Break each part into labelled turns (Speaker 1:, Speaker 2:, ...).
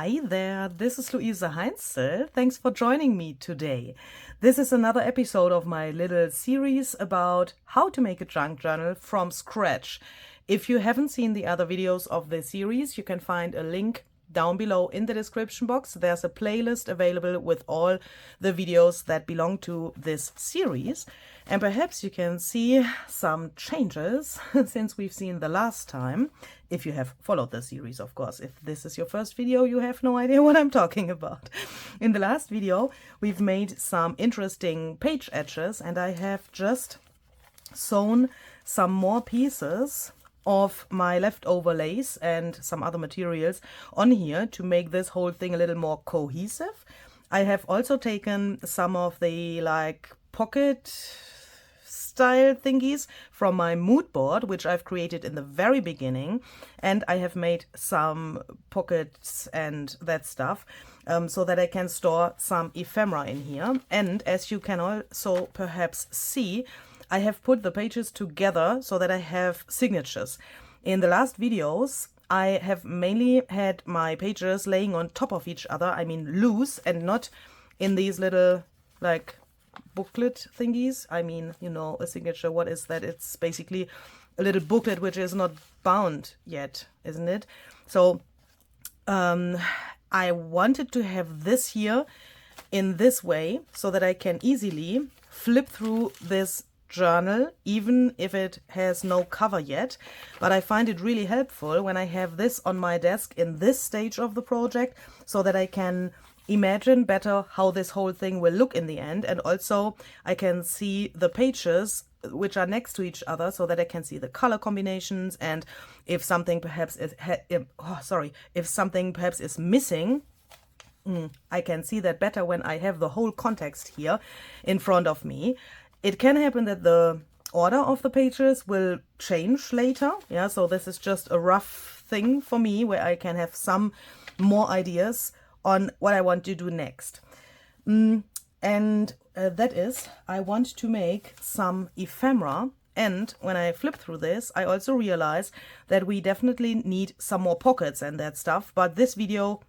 Speaker 1: Hi there, this is Luisa Heinzel. Thanks for joining me today. This is another episode of my little series about how to make a junk journal from scratch. If you haven't seen the other videos of this series, you can find a link down below in the description box. There's a playlist available with all the videos that belong to this series. And perhaps you can see some changes since we've seen the last time, if you have followed the series, of course. If this is your first video, you have no idea what I'm talking about. In the last video, we've made some interesting page edges, and I have just sewn some more pieces of my leftover lace and some other materials on here to make this whole thing a little more cohesive. I have also taken some of the pocket style thingies from my mood board, which I've created in the very beginning, and I have made some pockets and that stuff so that I can store some ephemera in here. And as you can also perhaps see, I have put the pages together so that I have signatures. In the last videos, I have mainly had my pages laying on top of each other, I mean loose, and not in these little booklet thingies. I mean, you know, a signature, what is that? It's basically a little booklet which is not bound yet, isn't it? So I wanted to have this here in this way so that I can easily flip through this journal even if it has no cover yet. But I find it really helpful when I have this on my desk in this stage of the project so that I can imagine better how this whole thing will look in the end, and also I can see the pages which are next to each other so that I can see the color combinations, and if something perhaps is if something perhaps is missing, I can see that better when I have the whole context here in front of me. It can happen that the order of the pages will change later, so this is just a rough thing for me where I can have some more ideas on what I want to do next. That is, I want to make some ephemera, and when I flip through this, I also realize that we definitely need some more pockets and that stuff, but this video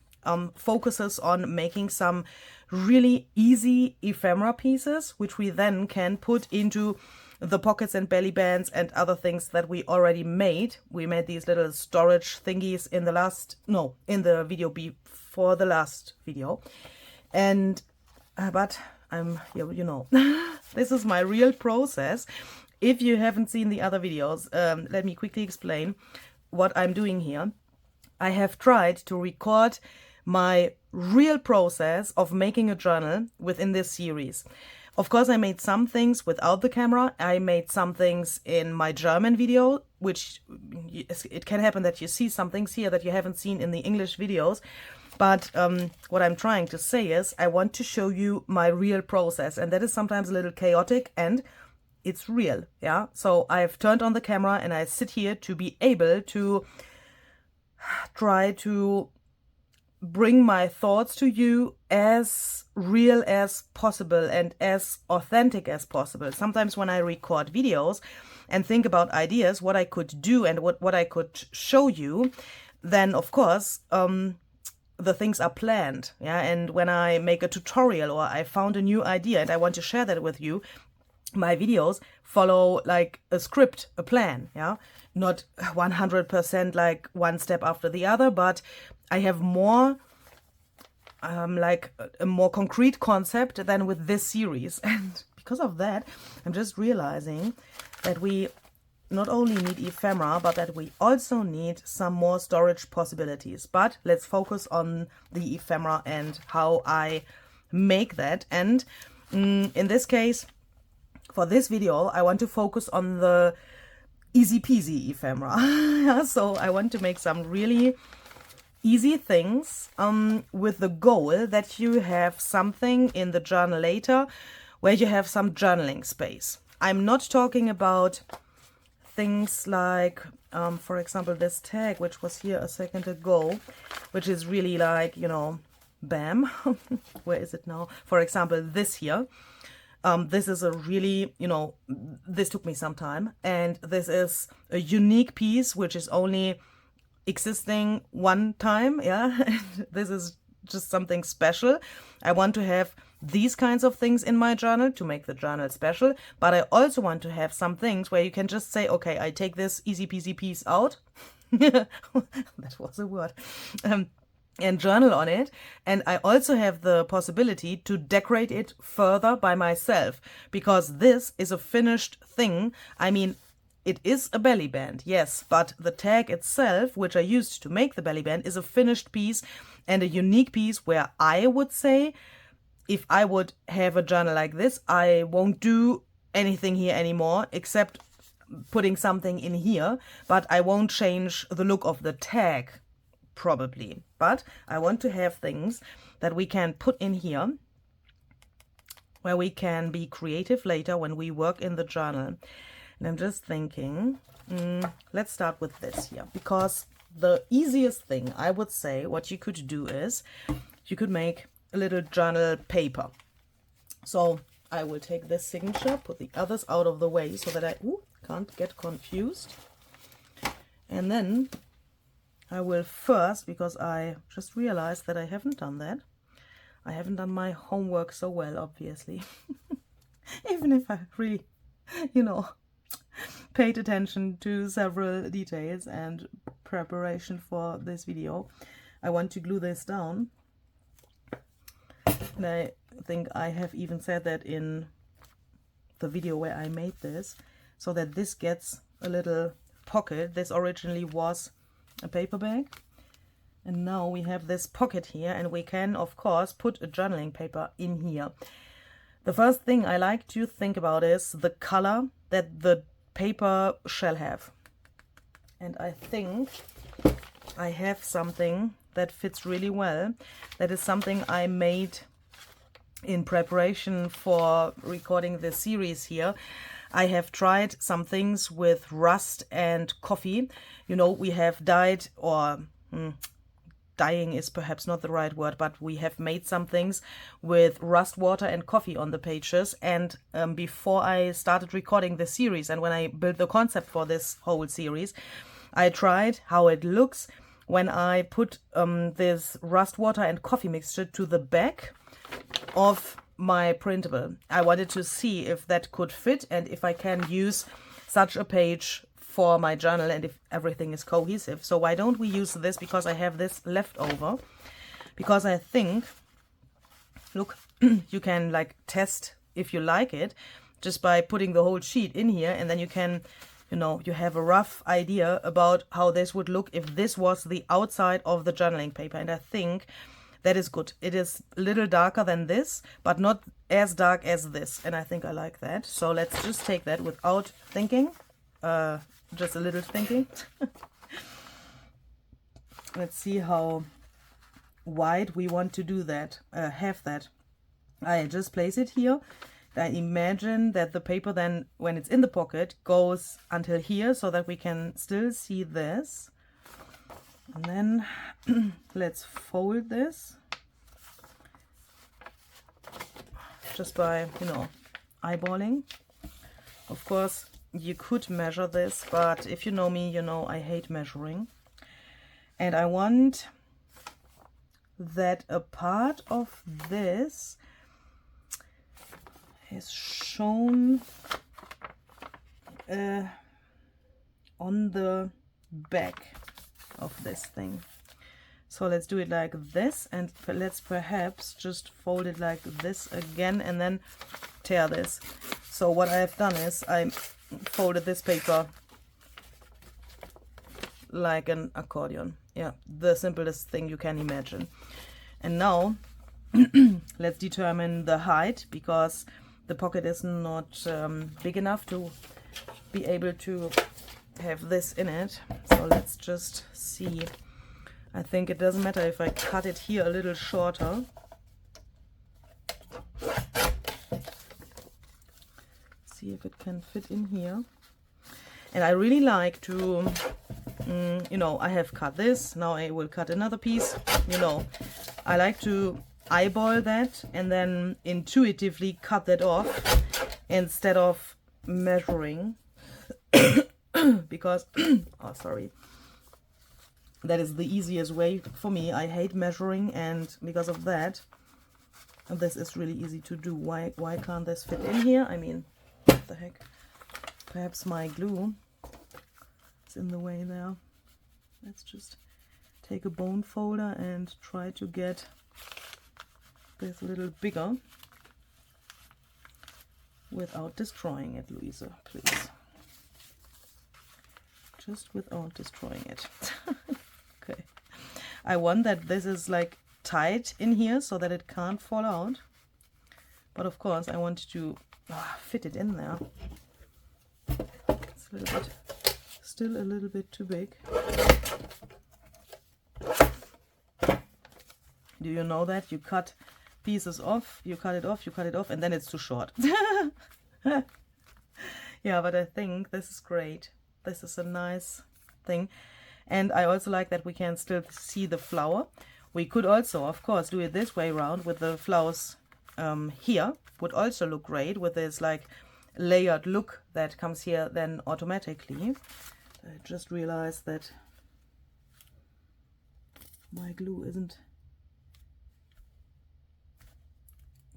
Speaker 1: focuses on making some really easy ephemera pieces, which we then can put into the pockets and belly bands and other things that we already made. We made these little storage thingies in the video before the last video. And but I'm, you know, this is my real process. If you haven't seen the other videos, let me quickly explain what I'm doing here. I have tried to record my real process of making a journal within this series. Of course, I made some things without the camera. I made some things in my German video, which it can happen that you see some things here that you haven't seen in the English videos. But what I'm trying to say is I want to show you my real process, and that is sometimes a little chaotic, and it's real, yeah? So I've turned on the camera and I sit here to be able to try to bring my thoughts to you as real as possible and as authentic as possible. Sometimes when I record videos and think about ideas, what I could do and what I could show you, then of course the things are planned, yeah. And when I make a tutorial or I found a new idea and I want to share that with you, my videos follow like a script, a plan, yeah. Not 100% like one step after the other, but I have more like a more concrete concept than with this series. And because of that, I'm just realizing that we not only need ephemera, but that we also need some more storage possibilities. But let's focus on the ephemera and how I make that. And in this case, for this video, I want to focus on the easy peasy ephemera. So I want to make some really easy things with the goal that you have something in the journal later where you have some journaling space. I'm not talking about things like, for example, this tag, which was here a second ago, which is really like, you know, bam. Where is it now? For example, this here. This is a really, you know, this took me some time, and this is a unique piece which is only existing one time, yeah. This is just something special. I want to have these kinds of things in my journal to make the journal special, but I also want to have some things where you can just say, okay, I take this easy peasy piece out. That was a word. And journal on it, and I also have the possibility to decorate it further by myself, because this is a finished thing. I mean, it is a belly band, yes, but the tag itself, which I used to make the belly band, is a finished piece and a unique piece where I would say, if I would have a journal like this, I won't do anything here anymore except putting something in here, but I won't change the look of the tag, probably. But I want to have things that we can put in here where we can be creative later when we work in the journal. And I'm just thinking, let's start with this here, because the easiest thing, I would say, what you could do is you could make a little journal paper. So I will take this signature, put the others out of the way so that I can't get confused. And then I will first, because I just realized that I haven't done that. I haven't done my homework so well, obviously. Even if I really, paid attention to several details and preparation for this video. I want to glue this down. And I think I have even said that in the video where I made this, so that this gets a little pocket. This originally was a paper bag, and now we have this pocket here, and we can of course put a journaling paper in here. The first thing I like to think about is the color that the paper shall have, and I think I have something that fits really well. That is something I made in preparation for recording this series here. I have tried some things with rust and coffee. We have dyed, or dyeing is perhaps not the right word, but we have made some things with rust water and coffee on the pages. And before I started recording the series, and when I built the concept for this whole series, I tried how it looks when I put this rust water and coffee mixture to the back of my printable. I wanted to see if that could fit and if I can use such a page for my journal and if everything is cohesive. So why don't we use this, because I have this left over, because I think, look, you can like test if you like it just by putting the whole sheet in here, and then you can, you have a rough idea about how this would look if this was the outside of the journaling paper. And I think that is good. It is a little darker than this, but not as dark as this. And I think I like that. So let's just take that without thinking. Just a little thinking. Let's see how wide we want to do that. Have that. I just place it here. I imagine that the paper then, when it's in the pocket, goes until here so that we can still see this. And then let's fold this just by, eyeballing. Of course, you could measure this, but if you know me, I hate measuring. And I want that a part of this is shown on the back of this thing. So let's do it like this, and let's perhaps just fold it like this again and then tear this. So what I've done is I folded this paper like an accordion. Yeah, the simplest thing you can imagine. And now let's determine the height, because the pocket is not big enough to be able to have this in it. So let's just see. I think it doesn't matter if I cut it here a little shorter. See if it can fit in here. And I really like to, I have cut this. Now I will cut another piece. I like to eyeball that and then intuitively cut that off instead of measuring. Because, that is the easiest way for me. I hate measuring, and because of that, this is really easy to do. Why can't this fit in here? I mean, what the heck? Perhaps my glue is in the way there. Let's just take a bone folder and try to get this a little bigger without destroying it, Louisa, please. Just without destroying it. Okay. I want that this is like tight in here so that it can't fall out. But of course I want to fit it in there. It's a little bit, still a little bit too big. Do you know that? You cut pieces off, you cut it off, and then it's too short. Yeah, but I think this is great. This is a nice thing. And I also like that we can still see the flower. We could also, of course, do it this way around with the flowers here. Would also look great with this like layered look that comes here then automatically. I just realized that my glue isn't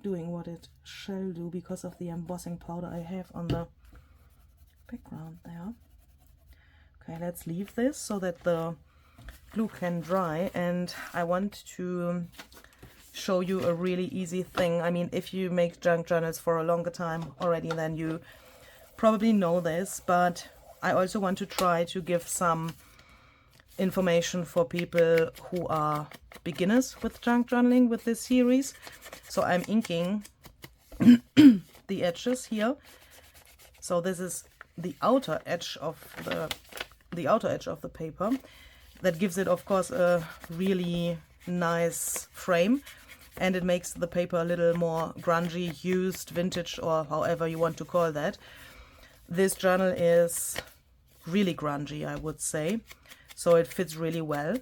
Speaker 1: doing what it shall do because of the embossing powder I have on the background there. Okay, let's leave this so that the glue can dry, and I want to show you a really easy thing. I mean, if you make junk journals for a longer time already, then you probably know this, but I also want to try to give some information for people who are beginners with junk journaling with this series. So I'm inking the edges here. So this is the outer edge of the paper. That gives it, of course, a really nice frame, and it makes the paper a little more grungy, used, vintage, or however you want to call that. This journal is really grungy, I would say, so it fits really well.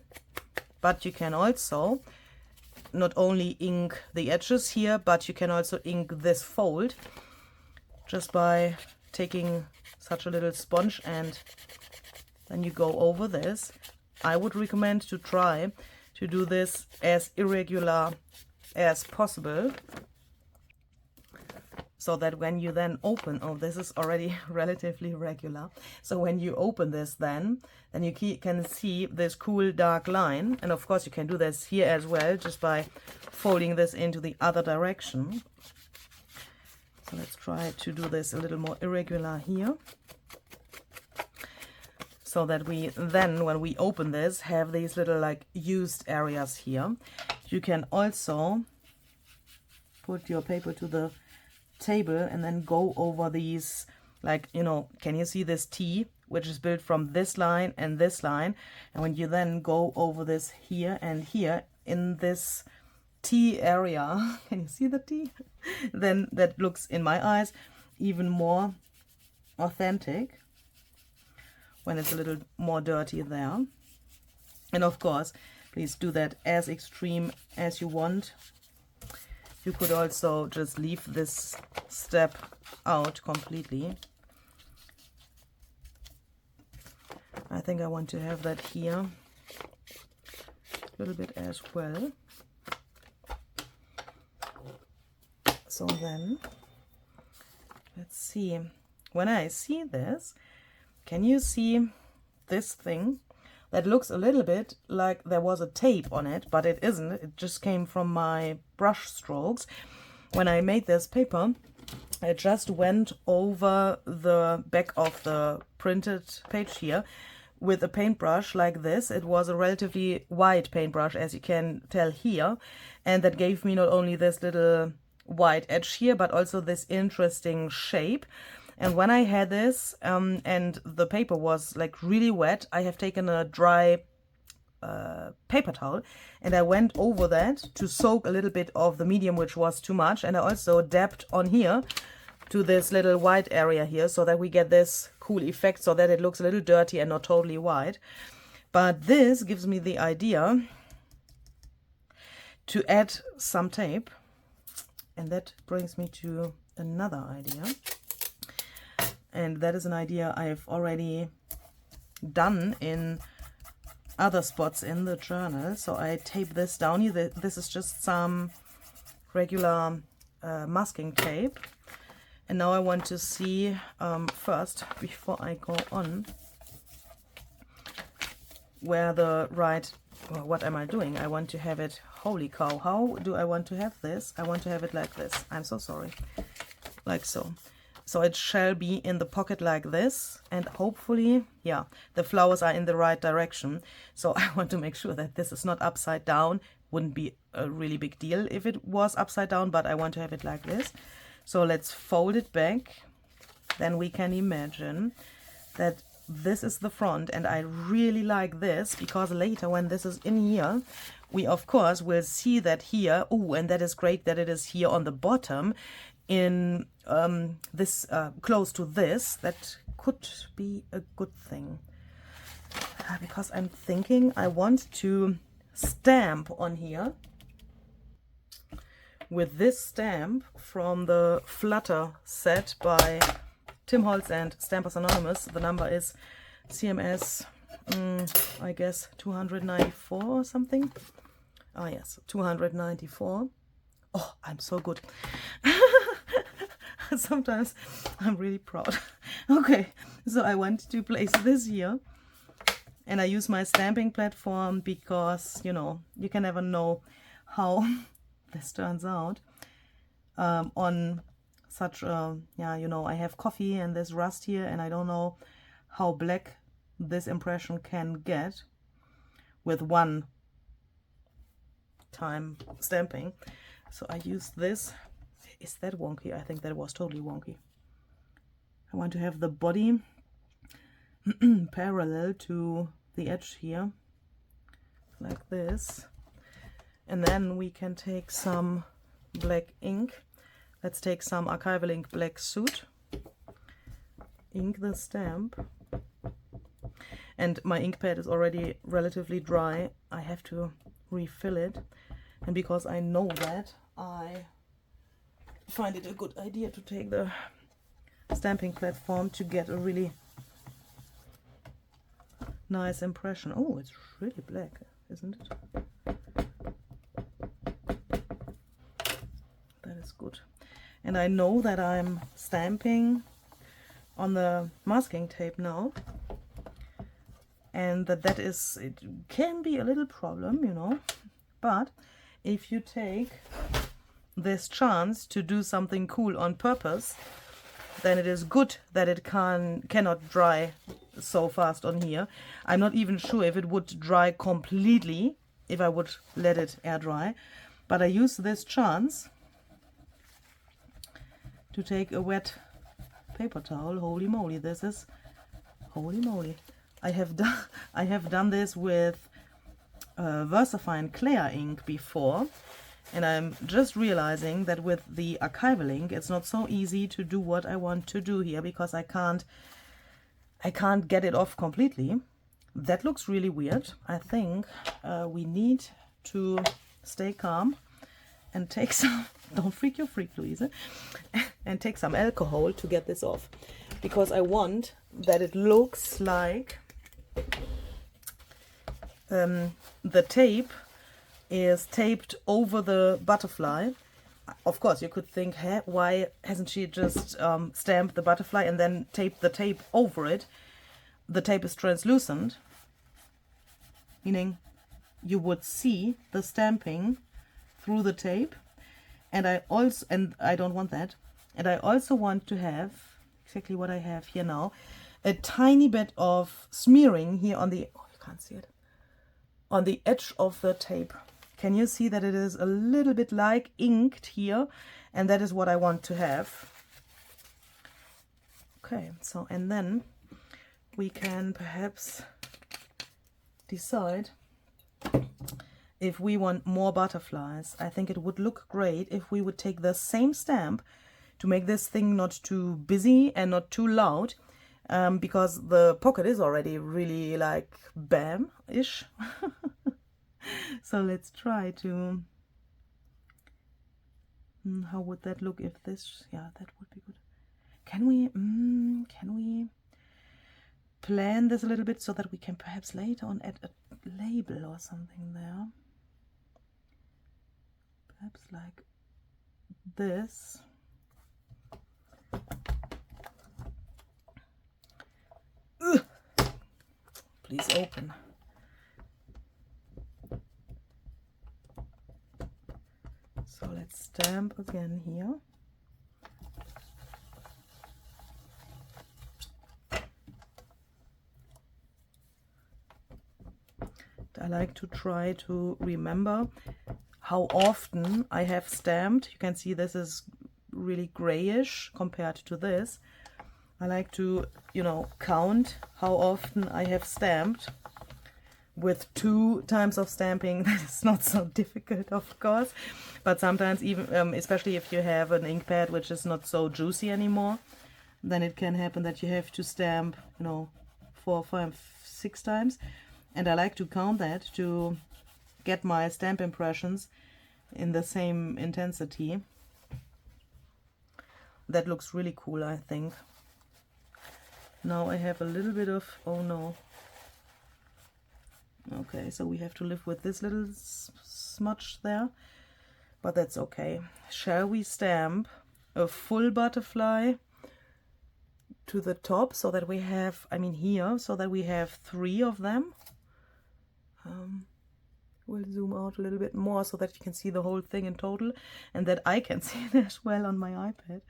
Speaker 1: But you can also not only ink the edges here, but you can also ink this fold just by taking such a little sponge, and then you go over this. I would recommend to try to do this as irregular as possible, so that when you then open, oh, this is already relatively regular, so when you open this then you can see this cool dark line. And of course you can do this here as well, just by folding this into the other direction. So let's try to do this a little more irregular here, so that we then, when we open this, have these little like used areas here. You can also put your paper to the table and then go over these, like, you know, can you see this T, which is built from this line and this line? And when you then go over this here and here in this T area, can you see the T? Then that looks, in my eyes, even more authentic when it's a little more dirty there. And of course, please do that as extreme as you want. You could also just leave this step out completely. I think I want to have that here a little bit as well. So then, let's see. When I see this, can you see this thing? That looks a little bit like there was a tape on it, but it isn't. It just came from my brush strokes. When I made this paper, I just went over the back of the printed page here with a paintbrush like this. It was a relatively wide paintbrush, as you can tell here, and that gave me not only this little white edge here, but also this interesting shape. And when I had this and the paper was like really wet, I have taken a dry paper towel and I went over that to soak a little bit of the medium, which was too much. And I also dabbed on here to this little white area here, so that we get this cool effect, so that it looks a little dirty and not totally white. But this gives me the idea to add some tape. And that brings me to another idea. And that is an idea I've already done in other spots in the journal. So I tape this down here. This is just some regular masking tape. And now I want to see first, before I go on, where the right, well, what am I doing? I want to have it, holy cow, how do I want to have this? I want to have it like this. I'm so sorry. Like so. So it shall be in the pocket like this, and hopefully, yeah, the flowers are in the right direction. So I want to make sure that this is not upside down. Wouldn't be a really big deal if it was upside down, but I want to have it like this. So let's fold it back. Then we can imagine that this is the front, and I really like this because later when this is in here, we of course will see that here. Oh, and that is great that it is here on the bottom in this close to this. That could be a good thing because I'm thinking I want to stamp on here with this stamp from the Flutter set by Tim Holtz and Stampers Anonymous. The number is CMS, I guess 294 or something. Ah yes, 294. Oh, I'm so good. Sometimes I'm really proud. Okay, so I want to place this here, and I use my stamping platform because, you know, you can never know how this turns out on such a, yeah, you know, I have coffee and there's rust here, and I don't know how black this impression can get with one time stamping. So I use this. Is that wonky? I think that was totally wonky. I want to have the body parallel to the edge here, like this. And then we can take some black ink. Let's take some archival ink black soot. Ink the stamp. And my ink pad is already relatively dry. I have to refill it. And because I know that, I find it a good idea to take the stamping platform to get a really nice impression. Oh, it's really black, isn't it? That is good. And I know that I'm stamping on the masking tape now, and that is, it can be a little problem, you know, but if you take this chance to do something cool on purpose, then it is good that it cannot dry so fast on here. I'm not even sure if it would dry completely if I would let it air dry, but I use this chance to take a wet paper towel. Holy moly, this is holy moly. I have done this with VersaFine Clear ink before, and I'm just realizing that with the archival ink it's not so easy to do what I want to do here because I can't get it off completely. That looks really weird. I think we need to stay calm and take some, don't freak your freak, Louise, and take some alcohol to get this off, because I want that it looks like the tape is taped over the butterfly. Of course, you could think, hey, why hasn't she just stamped the butterfly and then taped the tape over it? The tape is translucent, meaning you would see the stamping through the tape, and I don't want that. And I also want to have exactly what I have here now, a tiny bit of smearing here on the, oh, you can't see it, on the edge of the tape. Can you see that it is a little bit like inked here? And that is what I want to have. Okay, so, and then we can perhaps decide if we want more butterflies. I think it would look great if we would take the same stamp to make this thing not too busy and not too loud, because the pocket is already really like bam-ish. So let's try to, how would that look if this, yeah, that would be good. Can we, plan this a little bit so that we can perhaps later on add a label or something there. Perhaps like this. Ugh. Please open. So let's stamp again here. I like to try to remember how often I have stamped. You can see this is really grayish compared to this. I like to, you know, count how often I have stamped. With 2 times of stamping, it's not so difficult, of course. But sometimes even, especially if you have an ink pad which is not so juicy anymore, then it can happen that you have to stamp, you know, 4, 5, 6 times. And I like to count that to get my stamp impressions in the same intensity. That looks really cool, I think. Now I have a little bit of, oh no. Okay, so we have to live with this little smudge there, but that's okay. Shall we stamp a full butterfly to the top so that we have, I mean here, so that we have 3 of them? We'll zoom out a little bit more so that you can see the whole thing in total and that I can see it as well on my iPad.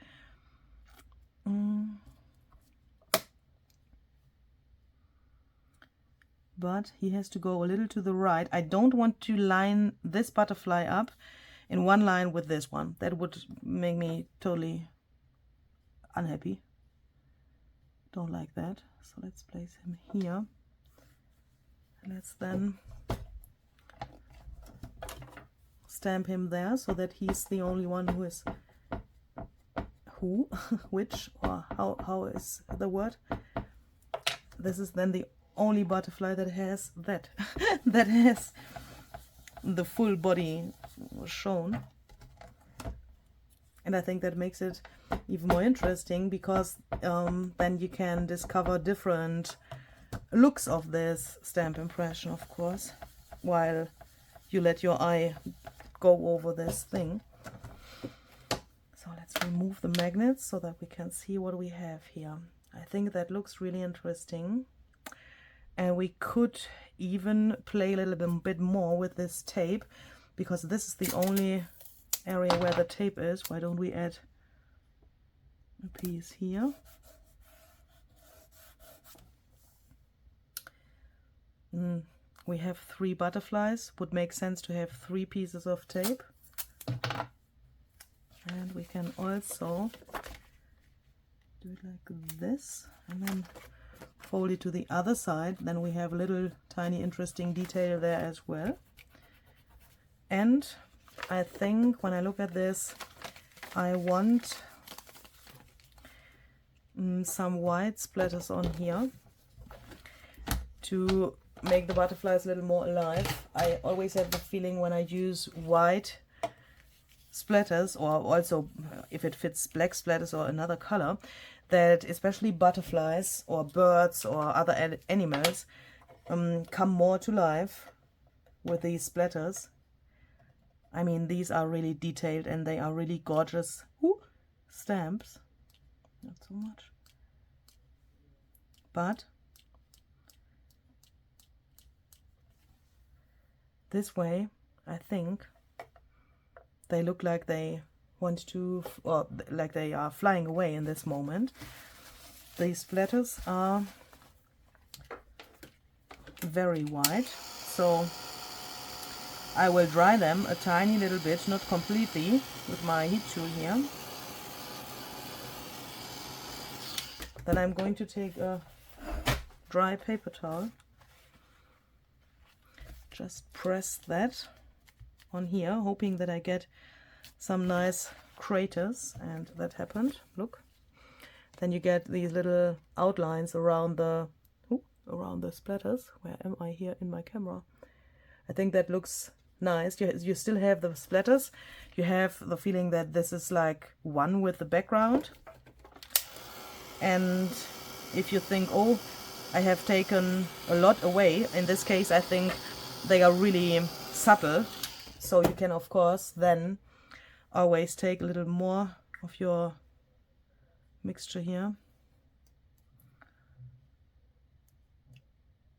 Speaker 1: But he has to go a little to the right. I don't want to line this butterfly up in one line with this one. That would make me totally unhappy. Don't like that. So let's place him here. Let's then stamp him there so that he's the only one who is which, or how is the word? This is then the only butterfly that has that that has the full body shown. And I think that makes it even more interesting because then you can discover different looks of this stamp impression, of course, while you let your eye go over this thing. So let's remove the magnets so that we can see what we have here. I think that looks really interesting. And we could even play a little bit more with this tape because this is the only area where the tape is. Why don't we add a piece here? We have 3 butterflies. Would make sense to have 3 pieces of tape. And we can also do it like this and then fold it to the other side. Then we have a little tiny interesting detail there as well. And I think when I look at this, I want some white splatters on here to make the butterflies a little more alive. I always have the feeling when I use white splatters, or also if it fits black splatters or another color, that especially butterflies or birds or other animals come more to life with these splatters. I mean, these are really detailed and they are really gorgeous stamps. Not so much. But this way, I think they look like they want to, or like they are flying away in this moment. These splatters are very white, so I will dry them a tiny little bit, not completely, with my heat tool here. Then I'm going to take a dry paper towel, just press that on here, hoping that I get some nice craters, and that happened. Look, then you get these little outlines around the splatters. Where am I here in my camera? I think that looks nice. You still have the splatters. You have the feeling that this is like one with the background. And if you think, oh, I have taken a lot away. In this case, I think they are really subtle. So you can, of course, then always take a little more of your mixture here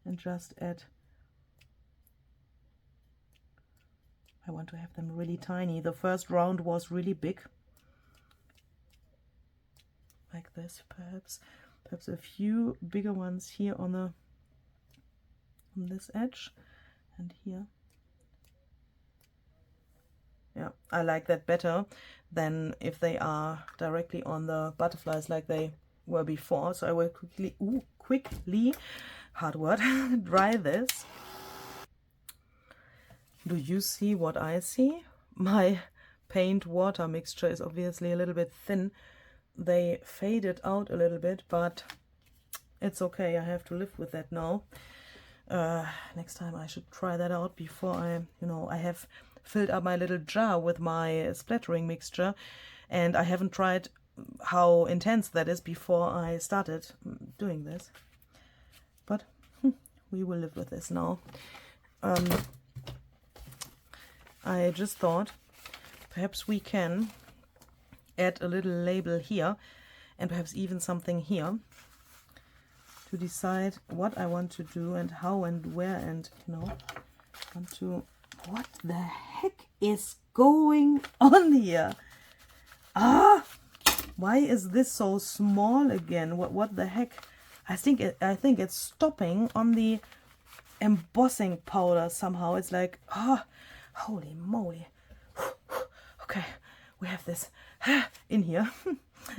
Speaker 1: and just add. I want to have them really tiny. The first round was really big. Like this, perhaps a few bigger ones here on this edge and here. Yeah, I like that better than if they are directly on the butterflies like they were before. So I will quickly, hard word, dry this. Do you see what I see? My paint water mixture is obviously a little bit thin. They faded out a little bit, but it's okay. I have to live with that now. Next time I should try that out before I have filled up my little jar with my splattering mixture, and I haven't tried how intense that is before I started doing this. But we will live with this now. I just thought perhaps we can add a little label here and perhaps even something here to decide what I want to do and how and where, and what the heck is going on here? Why is this so small again? What the heck? I think it's stopping on the embossing powder somehow. It's like, holy moly. Okay, we have this in here.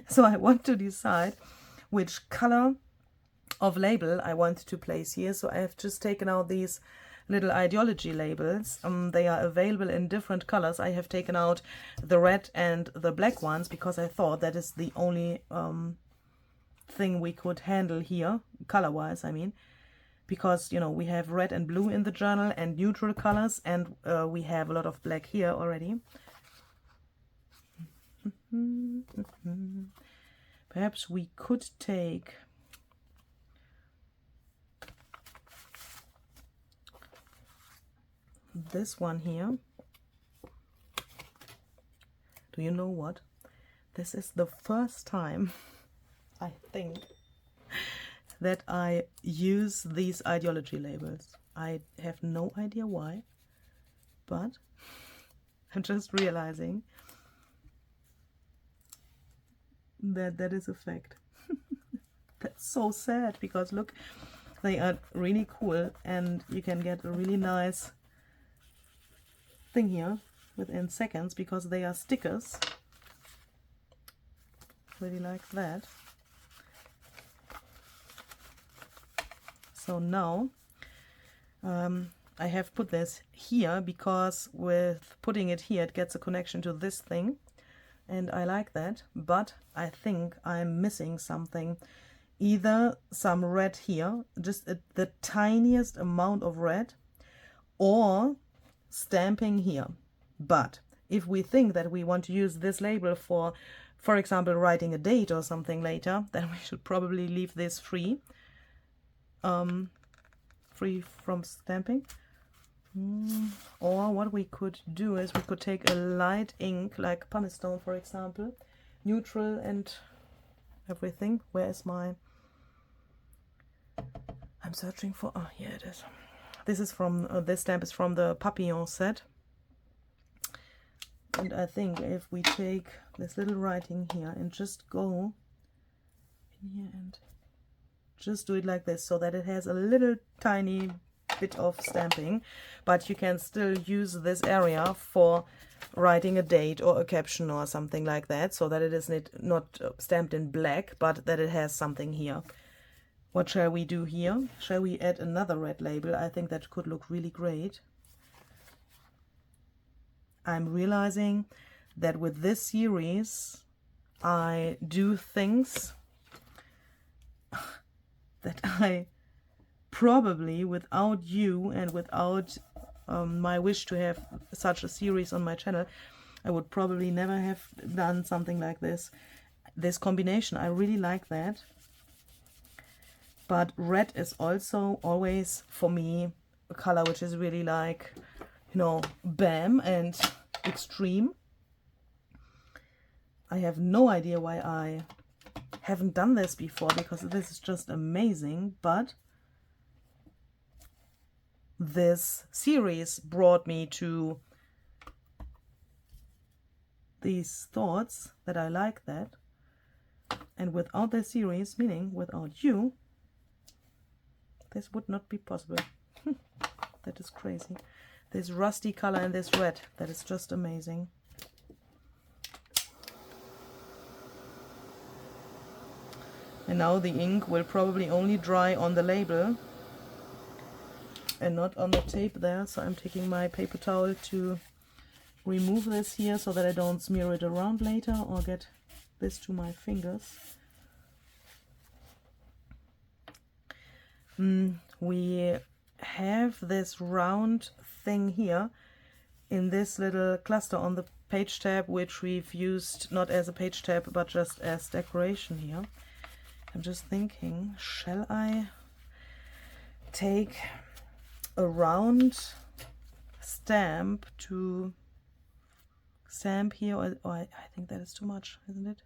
Speaker 1: So I want to decide which color of label I want to place here. So I have just taken out these little ideology labels. They are available in different colors. I have taken out the red and the black ones because I thought that is the only thing we could handle here, color-wise, I mean. Because, we have red and blue in the journal and neutral colors, and we have a lot of black here already. Perhaps we could take this one here. Do you know what? This is the first time, I think, that I use these ideology labels. I have no idea why, but I'm just realizing that is a fact. That's so sad, because look, they are really cool and you can get a really nice thing here within seconds because they are stickers. Really like that. So now I have put this here because with putting it here it gets a connection to this thing, and I like that, but I think I'm missing something. Either some red here, just the tiniest amount of red, or stamping here. But if we think that we want to use this label for example, writing a date or something later, then we should probably leave this free. Free from stamping. Or what we could do is we could take a light ink like pumice stone, for example, neutral and everything. Where is my... I'm searching for... Oh, here it is. This is from... this stamp is from the Papillon set. And I think if we take this little writing here and just go in here and just do it like this, so that it has a little tiny bit of stamping, but you can still use this area for writing a date or a caption or something like that, so that it is not stamped in black, but that it has something here. What shall we do here? Shall we add another red label? I think that could look really great. I'm realizing that with this series I do things that I probably, without you and without my wish to have such a series on my channel, I would probably never have done something like this. This combination, I really like that. But red is also always, for me, a color which is really like, you know, bam and extreme. I have no idea why I haven't done this before, because this is just amazing. But this series brought me to these thoughts that I like that. And without this series, meaning without you, this would not be possible. That is crazy. This rusty color and this red, that is just amazing. And now the ink will probably only dry on the label and not on the tape there. So I'm taking my paper towel to remove this here so that I don't smear it around later or get this to my fingers. We have this round thing here in this little cluster on the page tab, which we've used not as a page tab but just as decoration here. I'm just thinking, shall I take a round stamp to stamp here, or I think that is too much, isn't it?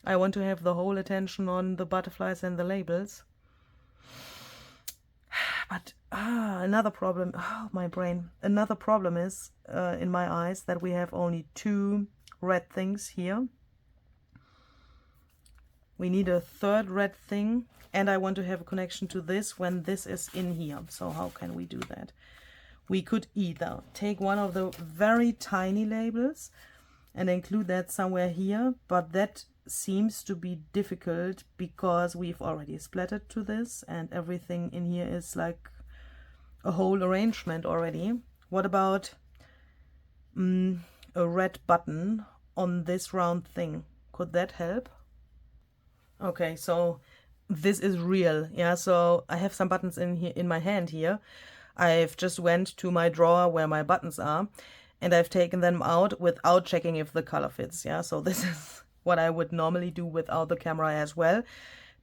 Speaker 1: I want to have the whole attention on the butterflies and the labels. But another problem, oh my brain, another problem is in my eyes that we have only 2 red things here. We need a third red thing, and I want to have a connection to this when this is in here. So how can we do that? We could either take one of the very tiny labels and include that somewhere here, but that seems to be difficult because we've already splattered to this and everything in here is like a whole arrangement already. What about a red button on this round thing? Could that help? Okay, so this is real. Yeah, so I have some buttons in here in my hand here. I've just went to my drawer where my buttons are and I've taken them out without checking if the color fits. Yeah, so this is what I would normally do without the camera as well.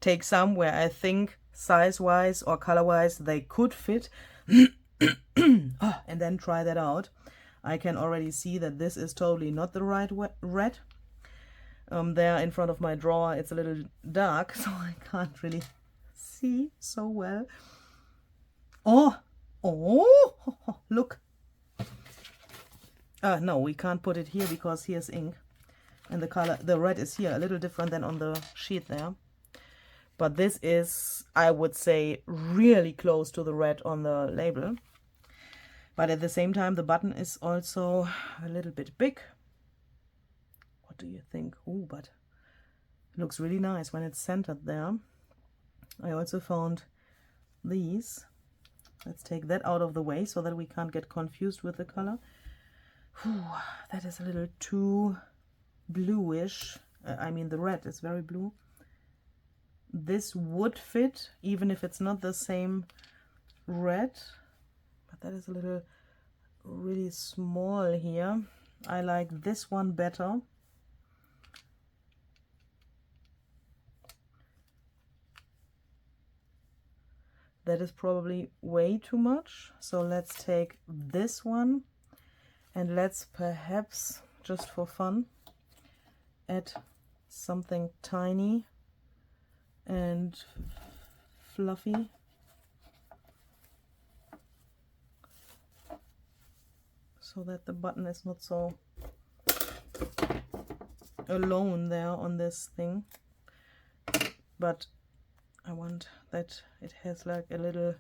Speaker 1: Take some where I think size-wise or color-wise they could fit and then try that out. I can already see that this is totally not the right red. There in front of my drawer it's a little dark, so I can't really see so well. Oh, look. No, we can't put it here because here's ink. And the color, the red is here, a little different than on the sheet there. But this is, I would say, really close to the red on the label. But at the same time, the button is also a little bit big. What do you think? Oh, but it looks really nice when it's centered there. I also found these. Let's take that out of the way so that we can't get confused with the color. Whew, that is a little too bluish. I mean, the red is very blue. This would fit even if it's not the same red, but that is a little really small here. I like this one better. That is probably way too much, so let's take this one and let's perhaps, just for fun, add something tiny and fluffy. So that the button is not so alone there on this thing. But I want that it has like a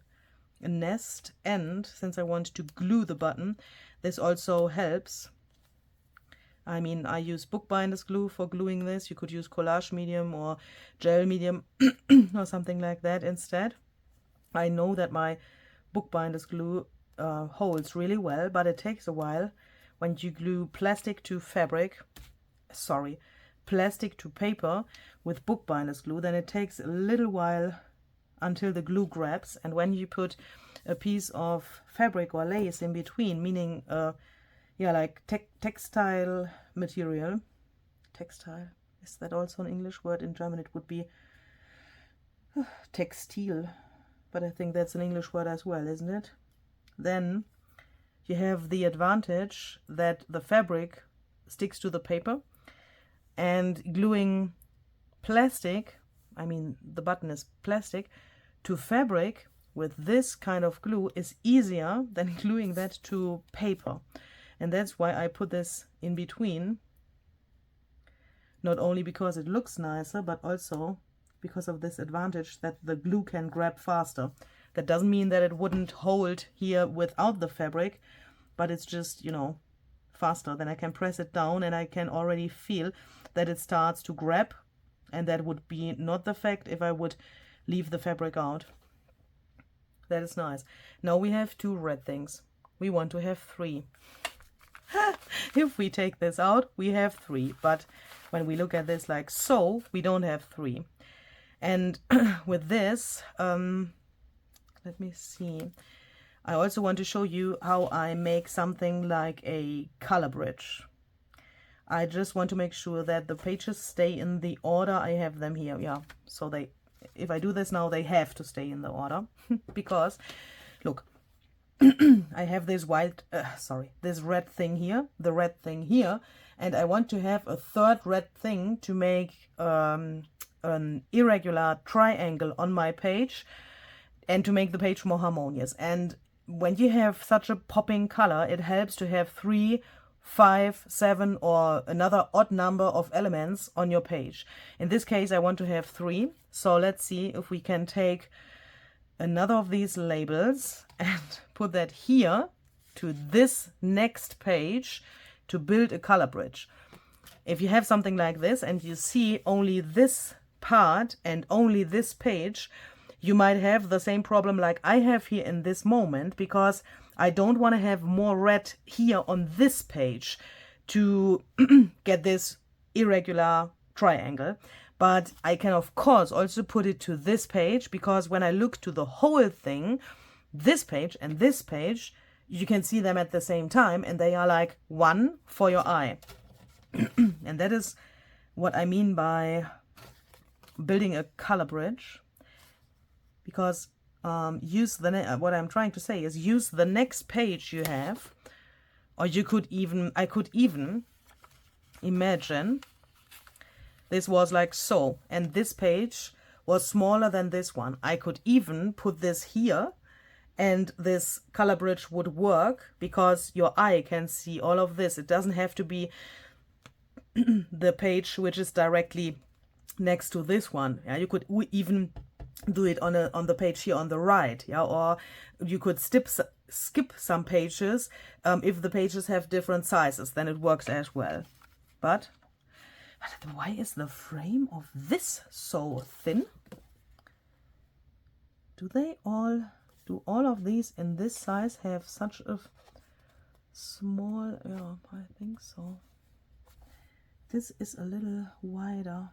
Speaker 1: nest, and since I want to glue the button, this also helps. I mean, I use bookbinders glue for gluing this. You could use collage medium or gel medium or something like that instead. I know that my bookbinders glue holds really well, but it takes a while when you glue plastic to paper with bookbinders glue. Then it takes a little while until the glue grabs, and when you put a piece of fabric or lace in between, meaning yeah, like textile material. Textile, is that also an English word? In German it would be textile, but I think that's an English word as well, isn't it? Then you have the advantage that the fabric sticks to the paper, and gluing plastic, I mean the button is plastic, to fabric with this kind of glue is easier than gluing that to paper. And that's why I put this in between, not only because it looks nicer, but also because of this advantage that the glue can grab faster. That doesn't mean that it wouldn't hold here without the fabric, but it's just, you know, faster. Then I can press it down and I can already feel that it starts to grab, and that would be not the fact if I would leave the fabric out. That is nice. Now we have 2 red things. We want to have 3. If we take this out, we have 3, but when we look at this like so, we don't have 3. And with this, let me see. I also want to show you how I make something like a color bridge. I just want to make sure that the pages stay in the order I have them here. Yeah, so they, if I do this now, they have to stay in the order because, look, I have this this red thing here, the red thing here, and I want to have a 3rd red thing to make an irregular triangle on my page and to make the page more harmonious. And when you have such a popping color, it helps to have 3, 5, 7 or another odd number of elements on your page. In this case, I want to have 3. So let's see if we can take another of these labels and put that here to this next page to build a color bridge. If you have something like this and you see only this part and only this page, you might have the same problem like I have here in this moment, because I don't want to have more red here on this page to get this irregular triangle. But I can of course also put it to this page, because when I look to the whole thing, this page and this page, you can see them at the same time and they are like one for your eye. And that is what I mean by building a color bridge, because what I'm trying to say is use the next page you have, or I could even imagine this was like so, and this page was smaller than this one. I could even put this here, and this color bridge would work because your eye can see all of this. It doesn't have to be the page which is directly next to this one. Yeah, you could even do it on the page here on the right. Yeah, or you could skip some pages if the pages have different sizes. Then it works as well. But why is the frame of this so thin? Do all of these in this size have such a small? Yeah, I think so. This is a little wider.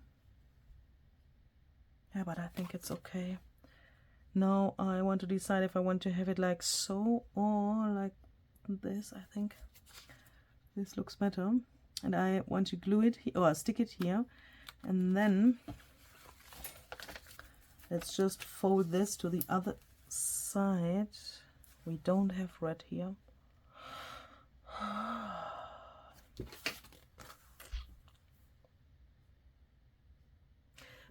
Speaker 1: Yeah, but I think it's okay. Now I want to decide if I want to have it like so or like this. I think this looks better. And I want to glue it or stick it here. And then let's just fold this to the other side. We don't have red here.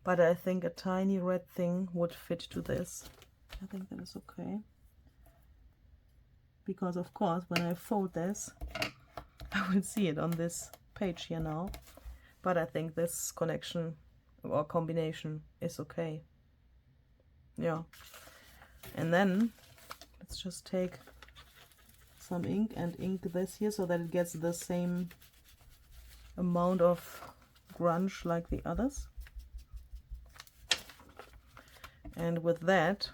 Speaker 1: But I think a tiny red thing would fit to this. I think that is okay. Because of course, when I fold this, I will see it on this page here now. But I think this connection or combination is okay. Yeah. And then let's just take some ink and ink this here so that it gets the same amount of grunge like the others. And with that,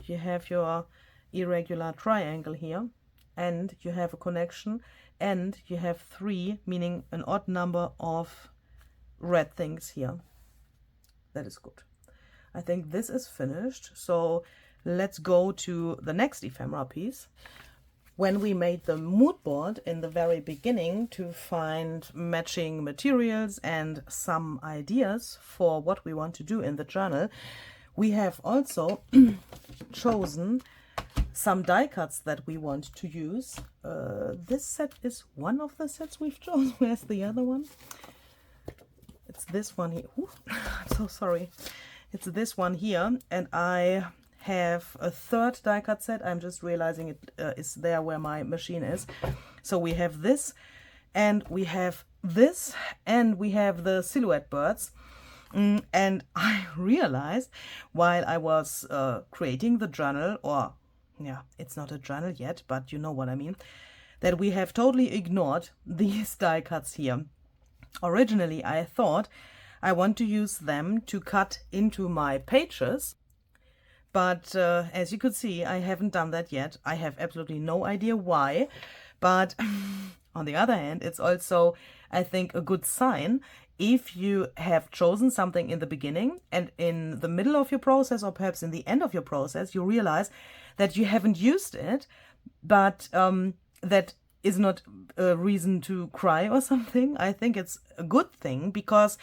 Speaker 1: you have your irregular triangle here, and you have a connection, and you have 3, meaning an odd number of red things here. That is good. I think this is finished. So let's go to the next ephemera piece, when we made the mood board in the very beginning to find matching materials and some ideas for what we want to do in the journal, we have also chosen some die cuts that we want to use. This set is one of the sets we've chosen. Where's the other one? It's this one here. Ooh, I'm so sorry. It's this one here, and I have a third die cut set. I'm just realizing it is there where my machine is. So we have this, and we have this, and we have the silhouette birds. And I realized while I was creating the journal, or yeah, it's not a journal yet, but you know what I mean, that we have totally ignored these die cuts here. Originally, I thought I want to use them to cut into my pages, but as you could see, I haven't done that yet. I have absolutely no idea why, but on the other hand, it's also, I think, a good sign if you have chosen something in the beginning and in the middle of your process, or perhaps in the end of your process, you realize that you haven't used it, but that is not a reason to cry or something. I think it's a good thing, because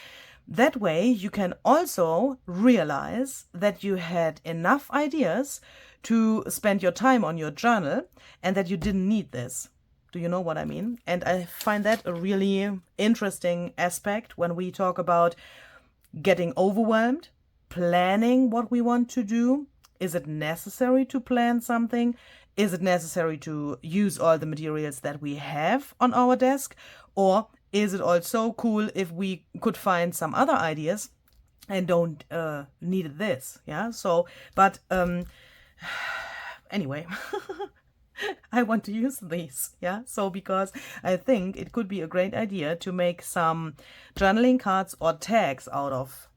Speaker 1: that way you can also realize that you had enough ideas to spend your time on your journal and that you didn't need this. Do you know what I mean? And I find that a really interesting aspect when we talk about getting overwhelmed, planning what we want to do. Is it necessary to plan something? Is it necessary to use all the materials that we have on our desk? Or is it also cool if we could find some other ideas and don't need this? Yeah, so, but anyway, I want to use these, yeah, so because I think it could be a great idea to make some journaling cards or tags out of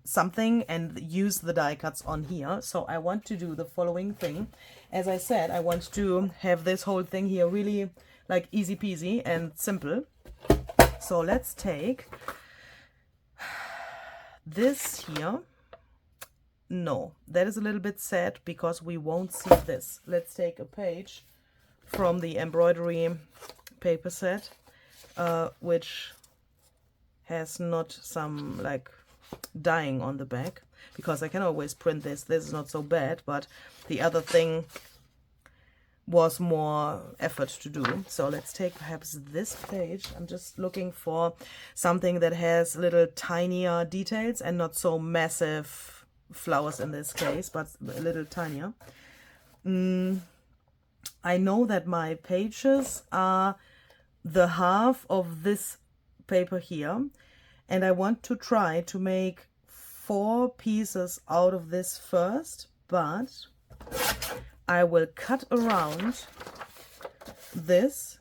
Speaker 1: something and use the die cuts on here. So I want to do the following thing. As I said, I want to have this whole thing here really like easy peasy and simple. So let's take this here. No, that is a little bit sad because we won't see this. Let's take a page from the embroidery paper set, which has not some like dyeing on the back, because I can always print this. This is not so bad, but the other thing was more effort to do. So let's take perhaps this page. I'm just looking for something that has little tinier details and not so massive flowers in this case, but a little tinier. I know that my pages are the half of this paper here, and I want to try to make 4 pieces out of this first, but I will cut around this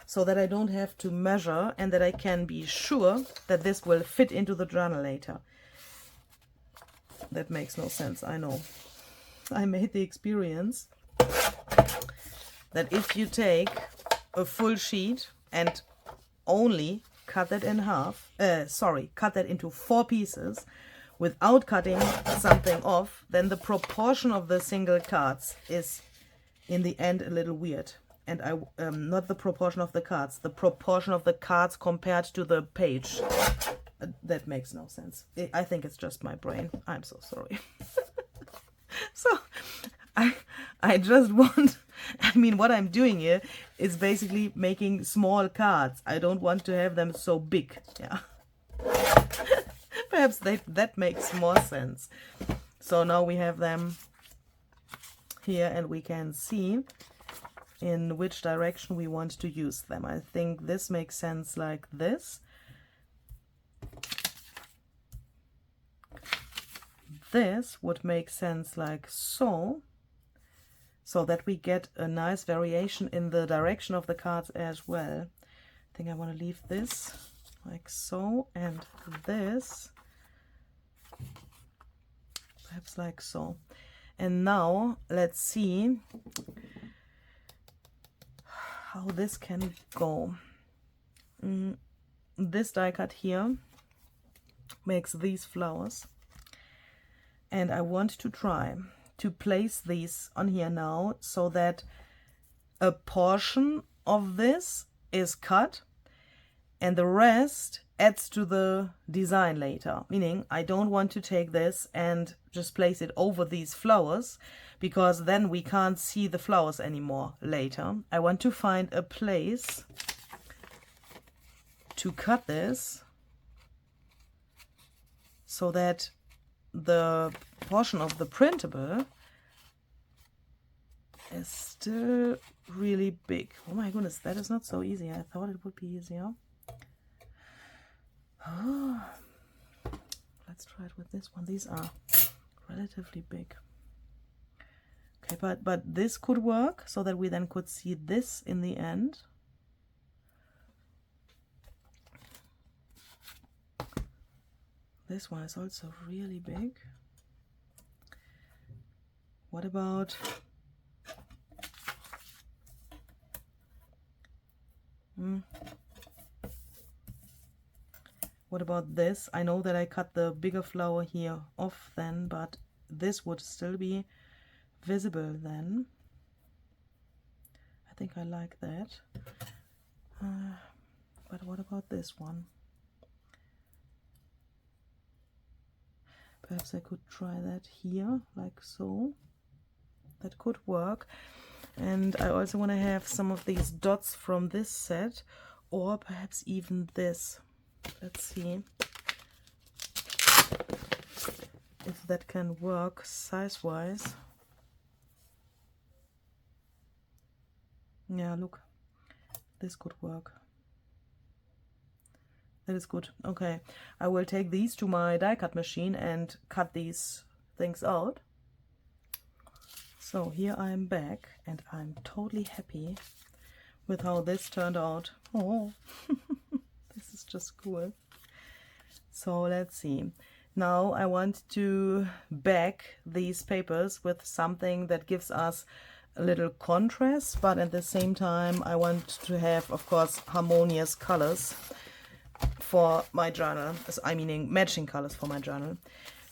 Speaker 1: so that I don't have to measure and that I can be sure that this will fit into the journal later. That makes no sense, I know. I made the experience that if you take a full sheet and only cut that in half, cut that into 4 pieces without cutting something off, then the proportion of the single cards is in the end a little weird. And not the proportion of the cards, the proportion of the cards compared to the page. That makes no sense. I think it's just my brain. I'm so sorry. So I just want, I mean, what I'm doing here is basically making small cards. I don't want to have them so big. Yeah. Perhaps that makes more sense. So now we have them here and we can see in which direction we want to use them. I think this makes sense like this. This would make sense like so, so that we get a nice variation in the direction of the cards as well. I think I want to leave this like so, and this perhaps like so. And now let's see how this can go. This die cut here makes these flowers, and I want to try to place these on here now so that a portion of this is cut and the rest adds to the design later. Meaning I don't want to take this and just place it over these flowers, because then we can't see the flowers anymore later. I want to find a place to cut this so that the portion of the printable is still really big. Oh my goodness, that is not so easy. I thought it would be easier. Oh, let's try it with this one. These are relatively big. Okay, but this could work so that we then could see this in the end. This one is also really big. What about what about this? I know that I cut the bigger flower here off then, but this would still be visible then. I think I like that. But what about this one? Perhaps I could try that here, like so. That could work. And I also want to have some of these dots from this set, or perhaps even this. Let's see if that can work size-wise. Yeah, look, this could work. That is good. Okay, I will take these to my die cut machine and cut these things out. So here I am back and I'm totally happy with how this turned out. Oh, this is just cool. So let's see. Now I want to back these papers with something that gives us a little contrast, but at the same time I want to have, of course, harmonious colors for my journal. I mean matching colors for my journal.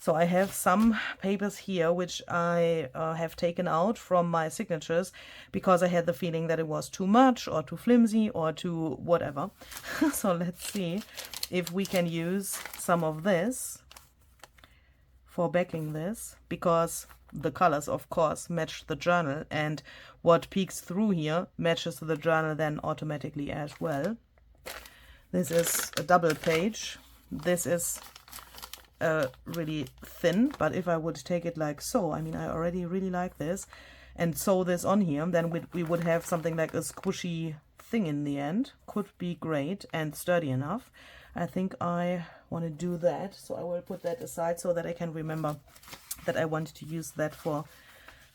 Speaker 1: So I have some papers here which I have taken out from my signatures because I had the feeling that it was too much or too flimsy or too whatever. So let's see if we can use some of this for backing this, because the colors of course match the journal and what peeks through here matches the journal then automatically as well. This is a double page. This is really thin, but if I would take it like so, I mean I already really like this, and sew this on here, then we would have something like a squishy thing in the end. Could be great and sturdy enough. I think I want to do that, so I will put that aside so that I can remember that I want to use that for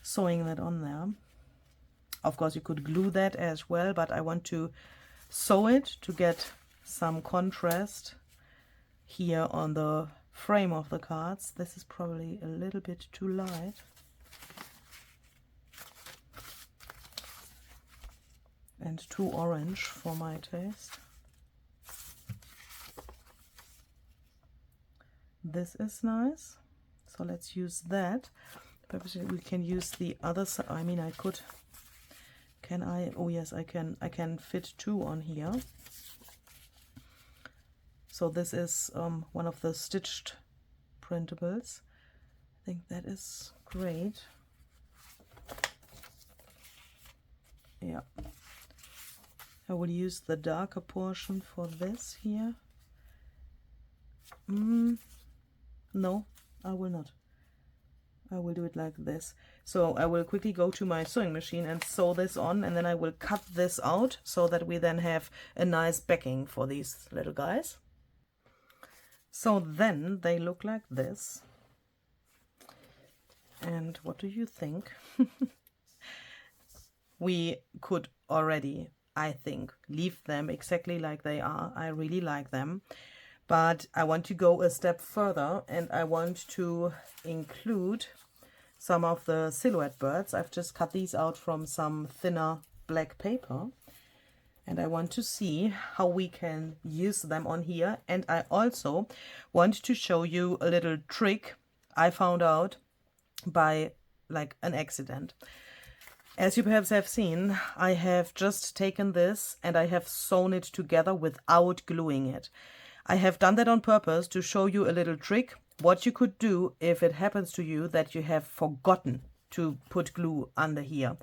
Speaker 1: sewing that on there. Of course you could glue that as well, but I want to sew it to get some contrast here on the frame of the cards. This is probably a little bit too light. And too orange for my taste. This is nice. So let's use that. Perhaps we can use the other side. I mean I could. Can I? Oh yes, I can. I can fit two on here. So this is one of the stitched printables. I think that is great. Yeah. I will use the darker portion for this here. No, I will not. I will do it like this. So I will quickly go to my sewing machine and sew this on, and then I will cut this out so that we then have a nice backing for these little guys. So then they look like this. And what do you think? We could already, I think, leave them exactly like they are. I really like them. But I want to go a step further and I want to include some of the silhouette birds. I've just cut these out from some thinner black paper. And I want to see how we can use them on here. And I also want to show you a little trick I found out by like an accident. As you perhaps have seen, I have just taken this and I have sewn it together without gluing it. I have done that on purpose to show you a little trick, what you could do if it happens to you that you have forgotten to put glue under here.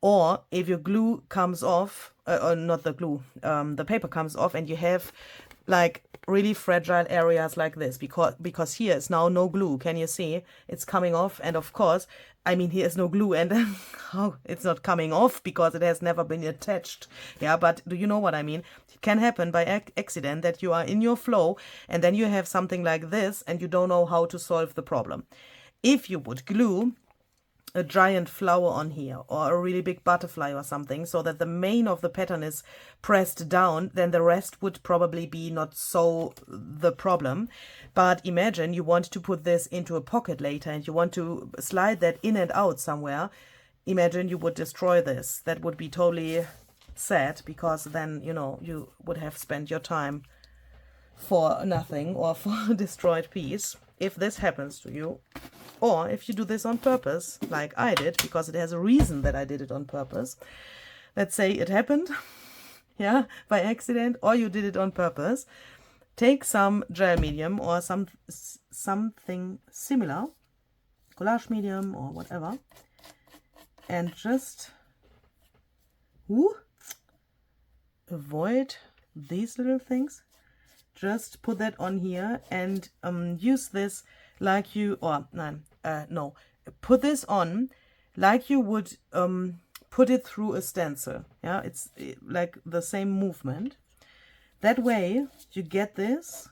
Speaker 1: Or if your glue comes off, or not the glue, the paper comes off and you have like really fragile areas like this, because here is now no glue. Can you see? It's coming off, and of course, I mean, here is no glue, and oh, it's not coming off because it has never been attached. Yeah, but do you know what I mean? It can happen by accident that you are in your flow and then you have something like this and you don't know how to solve the problem. If you would glue a giant flower on here or a really big butterfly or something so that the main of the pattern is pressed down, then the rest would probably be not so the problem. But imagine you want to put this into a pocket later and you want to slide that in and out somewhere. Imagine you would destroy this. That would be totally sad, because then, you know, you would have spent your time for nothing or for a destroyed piece. If this happens to you, or if you do this on purpose, like I did, because it has a reason that I did it on purpose. Let's say it happened, yeah, by accident, or you did it on purpose. Take some gel medium or something similar, collage medium or whatever, and just avoid these little things. Just put that on here and use this like you, or no, put this on like you would put it through a stencil. Yeah, it's like the same movement. That way you get this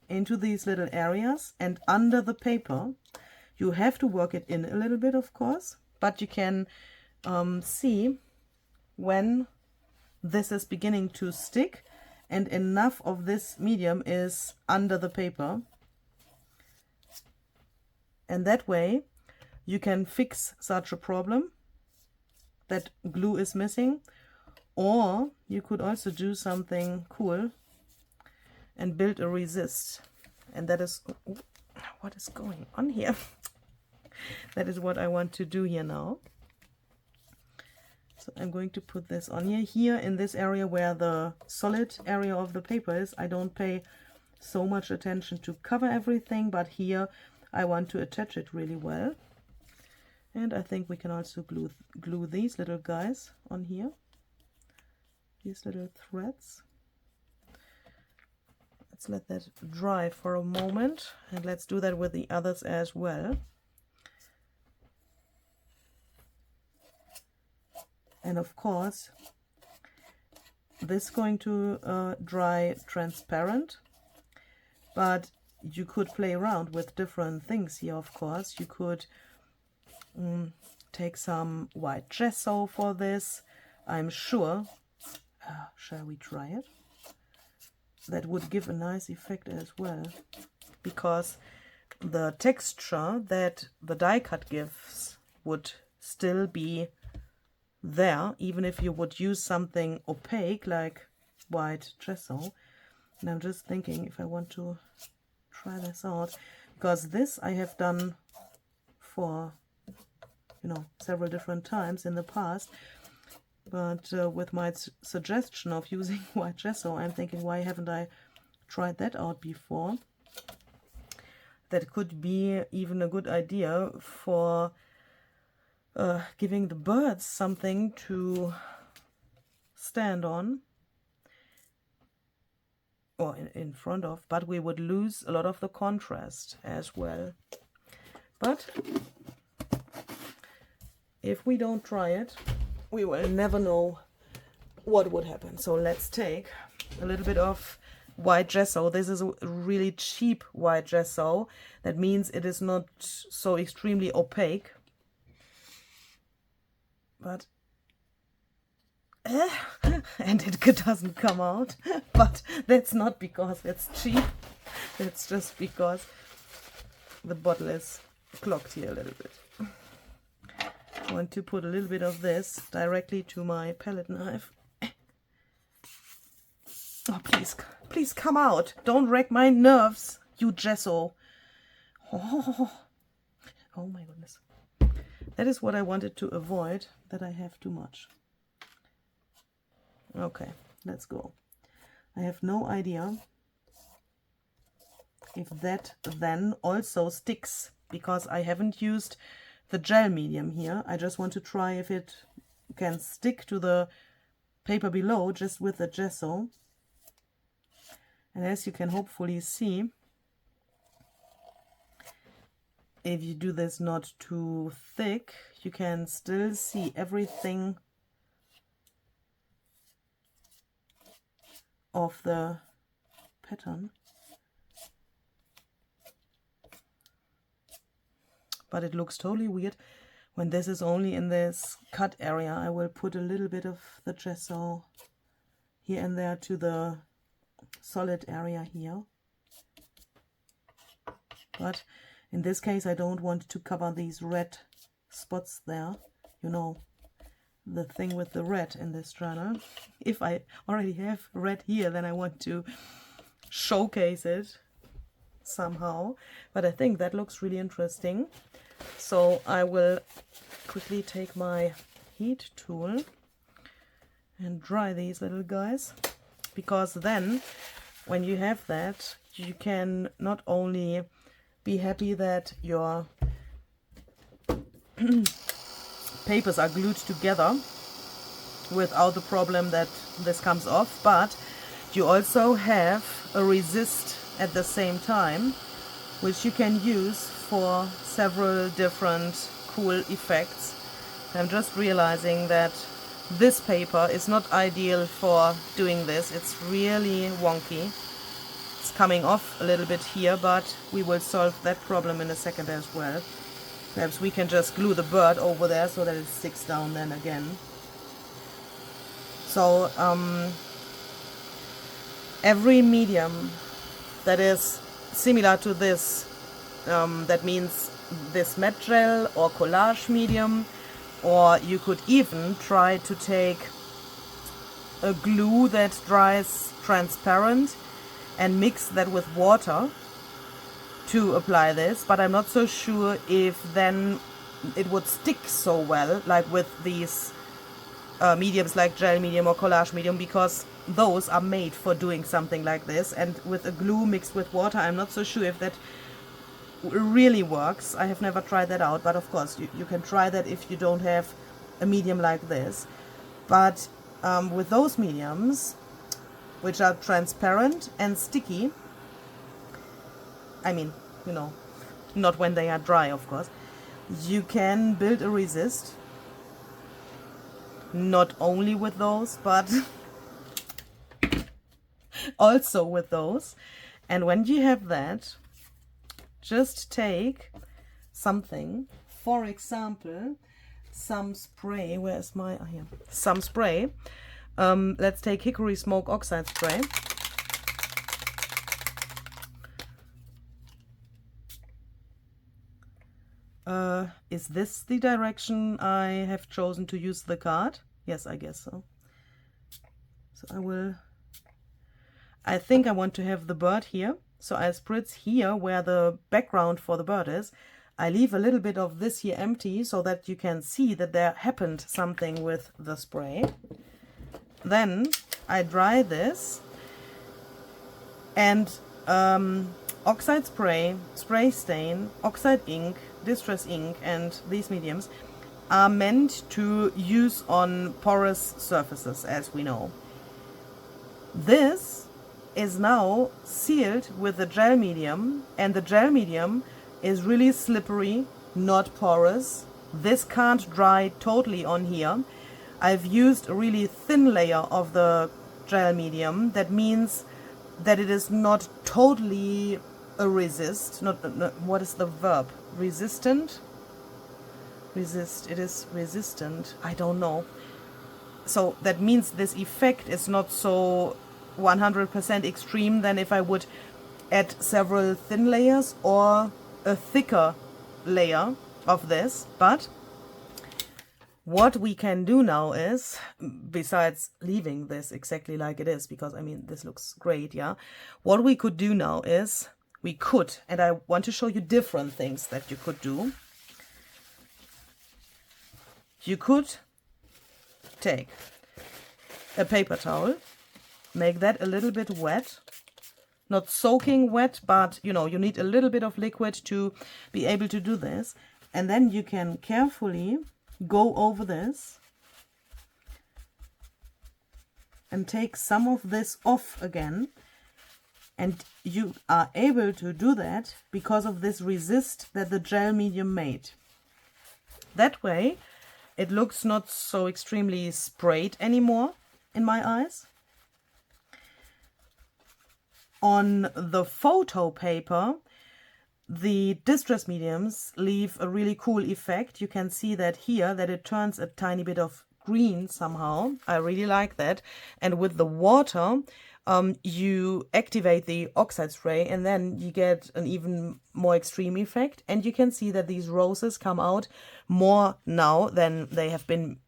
Speaker 1: into these little areas and under the paper. You have to work it in a little bit, of course, but you can see when this is beginning to stick and enough of this medium is under the paper. And that way you can fix such a problem that glue is missing. Or you could also do something cool and build a resist. And that is, what is going on here? That is what I want to do here now. So I'm going to put this on here. Here in this area where the solid area of the paper is, I don't pay so much attention to cover everything, but here I want to attach it really well. And I think we can also glue these little guys on here. These little threads. Let's let that dry for a moment, and let's do that with the others as well. And of course, this is going to dry transparent, but you could play around with different things here, of course. You could take some white gesso for this, I'm sure. Shall we try it? That would give a nice effect as well, because the texture that the die cut gives would still be there, even if you would use something opaque like white gesso. And I'm just thinking if I want to try this out, because this I have done for, you know, several different times in the past. But with my suggestion of using white gesso, I'm thinking, why haven't I tried that out before? That could be even a good idea for giving the birds something to stand on, or in front of, but we would lose a lot of the contrast as well. But if we don't try it, we will never know what would happen. So let's take a little bit of white gesso. This is a really cheap white gesso. That means it is not so extremely opaque. But and it doesn't come out. But that's not because it's cheap. It's just because the bottle is clogged here a little bit. I want to put a little bit of this directly to my palette knife. Oh, please come out. Don't wreck my nerves, you gesso. Oh my goodness. That is what I wanted to avoid, that I have too much. Okay, let's go. I have no idea if that then also sticks, because I haven't used the gel medium here. I just want to try if it can stick to the paper below just with the gesso. And as you can hopefully see, if you do this not too thick, you can still see everything of the pattern. But it looks totally weird when this is only in this cut area. I will put a little bit of the gesso here and there to the solid area here. But in this case, I don't want to cover these red spots there. You know, the thing with the red in this journal. If I already have red here, then I want to showcase it somehow. But I think that looks really interesting. So I will quickly take my heat tool and dry these little guys, because then when you have that, you can not only be happy that your papers are glued together without the problem that this comes off, but you also have a resist at the same time, which you can use for several different cool effects. I'm just realizing that this paper is not ideal for doing this. It's really wonky. It's coming off a little bit here, but we will solve that problem in a second as well. Perhaps we can just glue the bird over there so that it sticks down then again. So every medium that is similar to this, that means this matte gel or collage medium, or you could even try to take a glue that dries transparent and mix that with water to apply this, but I'm not so sure if then it would stick so well like with these mediums like gel medium or collage medium, because those are made for doing something like this, and with a glue mixed with water, I'm not so sure if that really works. I have never tried that out, but of course you can try that if you don't have a medium like this. But with those mediums, which are transparent and sticky, I mean, you know, not when they are dry, of course, you can build a resist, not only with those, but also with those. And when you have that, just take something, for example, some spray. Where is my, here, some spray. Let's take hickory smoke oxide spray. Is this the direction I have chosen to use the card? Yes, I guess so. So I think I want to have the bird here. So I spritz here where the background for the bird is. I leave a little bit of this here empty so that you can see that there happened something with the spray. Then I dry this, and oxide spray, spray stain, oxide ink, distress ink, and these mediums are meant to use on porous surfaces, as we know. This is now sealed with the gel medium, and the gel medium is really slippery, not porous. This can't dry totally on here. I've used a really thin layer of the gel medium. That means that it is not totally a resist. Not what is the verb? Resistant? Resist. It is resistant. I don't know. So that means this effect is not so 100% extreme than if I would add several thin layers or a thicker layer of this. But what we can do now is, besides leaving this exactly like it is, because I mean this looks great, yeah, what we could do now is we could, and I want to show you different things that you could do. You could take a paper towel, make that a little bit wet, not soaking wet, but you know, you need a little bit of liquid to be able to do this. And then you can carefully go over this and take some of this off again. And you are able to do that because of this resist that the gel medium made. That way, it looks not so extremely sprayed anymore in my eyes. On the photo paper, the distress mediums leave a really cool effect. You can see that here, that it turns a tiny bit of green somehow. I really like that. And with the water, you activate the oxide spray and then you get an even more extreme effect. And you can see that these roses come out more now than they have been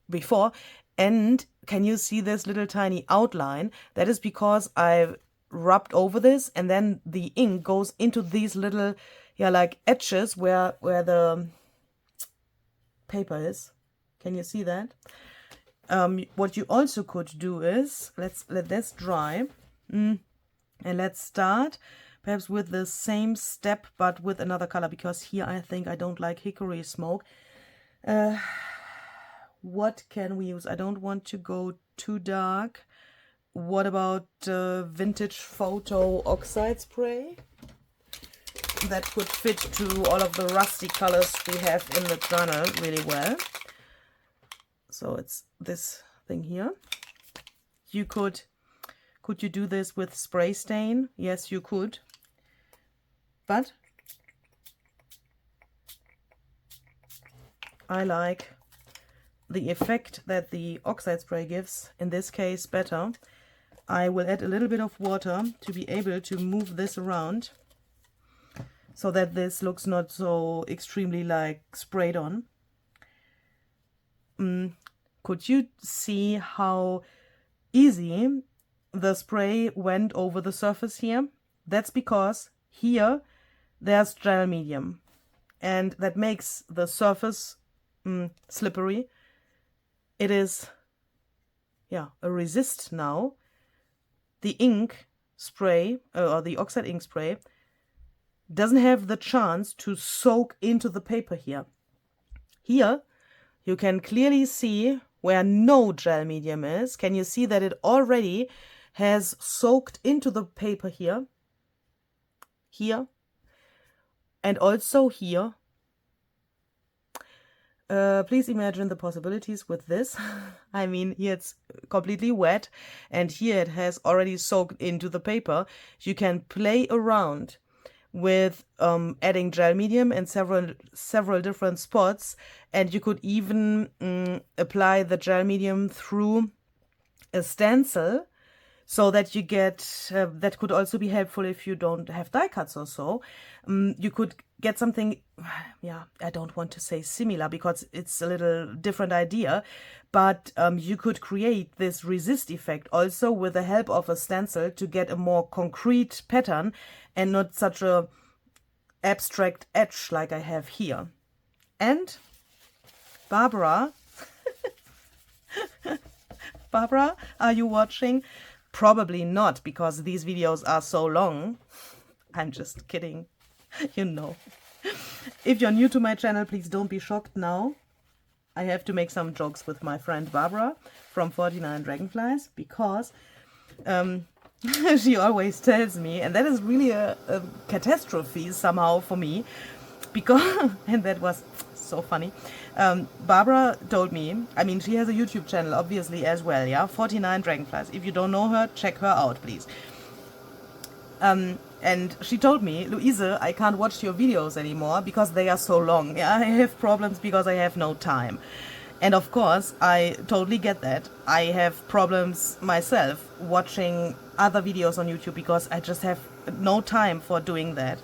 Speaker 1: before. And can you see this little tiny outline? That is because I've rubbed over this and then the ink goes into these little, yeah, like edges where the paper is. Can you see that? What you also could do is, let's let this dry, and let's start perhaps with the same step but with another color, because here I think I don't like hickory smoke. What can we use? I don't want to go too dark. What about vintage photo oxide spray? That could fit to all of the rusty colors we have in the journal really well. So it's this thing here. You could you do this with spray stain? Yes, you could. But I like the effect that the oxide spray gives, in this case better. I will add a little bit of water to be able to move this around so that this looks not so extremely like sprayed on. Could you see how easy the spray went over the surface here? That's because here there's gel medium and that makes the surface slippery. It is, yeah, a resist now. The ink spray, or the oxide ink spray, doesn't have the chance to soak into the paper here. Here, you can clearly see where no gel medium is. Can you see that it already has soaked into the paper here, here, and also here. Please imagine the possibilities with this. I mean, here it's completely wet and here it has already soaked into the paper. You can play around with adding gel medium in several different spots, and you could even apply the gel medium through a stencil so that you get, that could also be helpful if you don't have die cuts or so. You could get something, yeah, I don't want to say similar because it's a little different idea, but you could create this resist effect also with the help of a stencil to get a more concrete pattern and not such a abstract edge like I have here. And Barbara, Barbara, are you watching? Probably not, because these videos are so long. I'm just kidding, you know. If you're new to my channel, please don't be shocked now. I have to make some jokes with my friend Barbara from 49 Dragonflies, because she always tells me, and that is really a catastrophe somehow for me, because, and that was so funny. Barbara told me, I mean, she has a YouTube channel obviously as well, yeah, 49 Dragonflies. If you don't know her, check her out, please. And she told me, Louise, I can't watch your videos anymore because they are so long. Yeah, I have problems because I have no time. And of course, I totally get that. I have problems myself watching other videos on YouTube because I just have no time for doing that.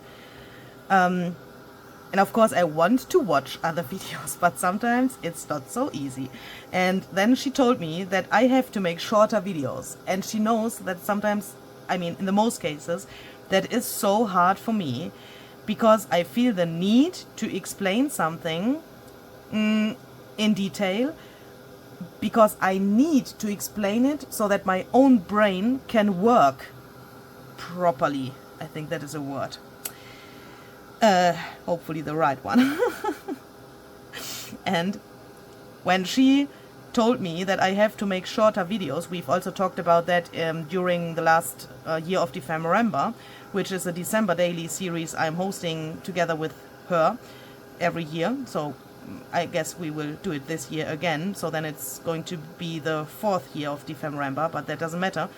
Speaker 1: And of course, I want to watch other videos, but sometimes it's not so easy. And then she told me that I have to make shorter videos. And she knows that sometimes, I mean, in the most cases, that is so hard for me because I feel the need to explain something in detail because I need to explain it so that my own brain can work properly. I think that is a word. Hopefully the right one. And when she told me that I have to make shorter videos, we've also talked about that during the last year of Ephemera, which is a December daily series I'm hosting together with her every year. So I guess we will do it this year again. So then it's going to be the 4th year of Ephemera, but that doesn't matter.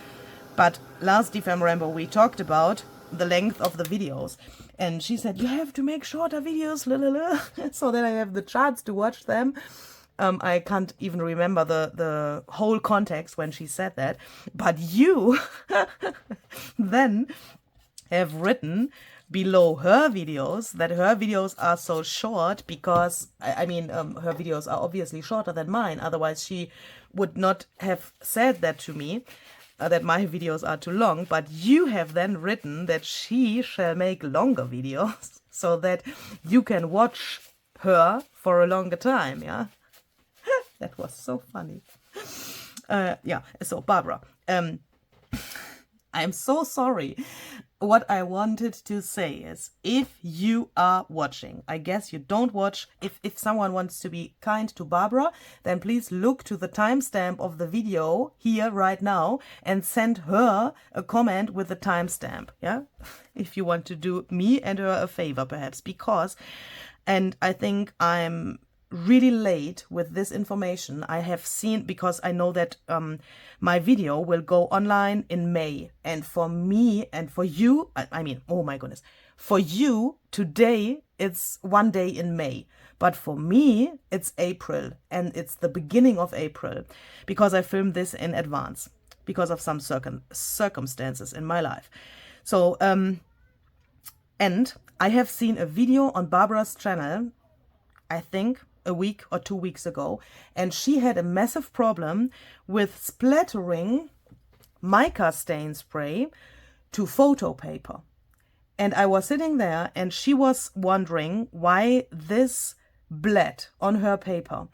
Speaker 1: But last Ephemera we talked about the length of the videos. And she said, you have to make shorter videos, so that I have the chance to watch them. I can't even remember the whole context when she said that. But you then have written below her videos that her videos are so short because, I mean, her videos are obviously shorter than mine. Otherwise, she would not have said that to me, that my videos are too long. But you have then written that she shall make longer videos so that you can watch her for a longer time, yeah? That was so funny. Yeah, so Barbara, I'm so sorry. What I wanted to say is, if you are watching, I guess you don't watch, if someone wants to be kind to Barbara, then please look to the timestamp of the video here right now and send her a comment with the timestamp, yeah? If you want to do me and her a favor, perhaps, because, and I think I'm really late with this information. I have seen, because I know that my video will go online in May, and for me and for you, I mean, oh my goodness, for you today it's one day in May, but for me it's April, and it's the beginning of April because I filmed this in advance because of some circumstances in my life. So and I have seen a video on Barbara's channel, I think a week or 2 weeks ago, and she had a massive problem with splattering mica stain spray to photo paper. And I was sitting there and she was wondering why this bled on her paper.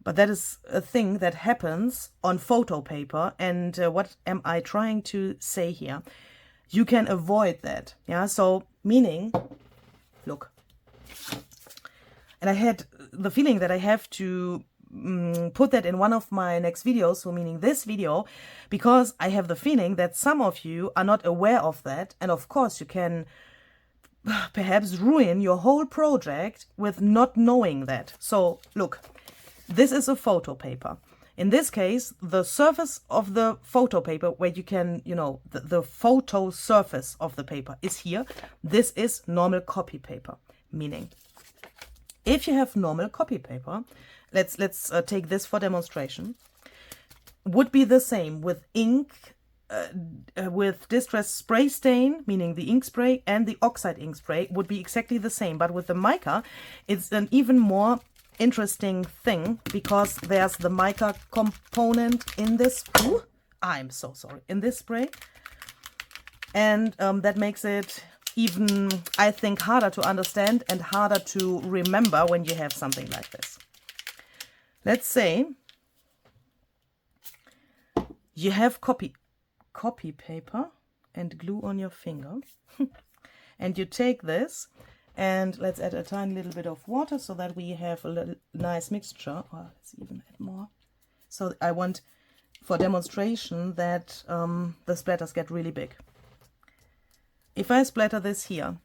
Speaker 1: But that is a thing that happens on photo paper. And what am I trying to say here? You can avoid that. Yeah, so meaning, look. And I had the feeling that I have to put that in one of my next videos, so meaning this video, because I have the feeling that some of you are not aware of that. And of course, you can perhaps ruin your whole project with not knowing that. So look, this is a photo paper. In this case, the surface of the photo paper, where you can, you know, the photo surface of the paper is here. This is normal copy paper, meaning if you have normal copy paper, let's take this for demonstration, would be the same with ink, with distress spray stain, meaning the ink spray, and the oxide ink spray would be exactly the same. But with the mica, it's an even more interesting thing because there's the mica component in this. Ooh, I'm so sorry, in this spray, and that makes it even, I think, harder to understand and harder to remember when you have something like this. Let's say you have copy paper and glue on your finger and you take this, and let's add a tiny little bit of water so that we have a little nice mixture. Oh, let's even add more. So I want, for demonstration, that the splatters get really big. If I splatter this here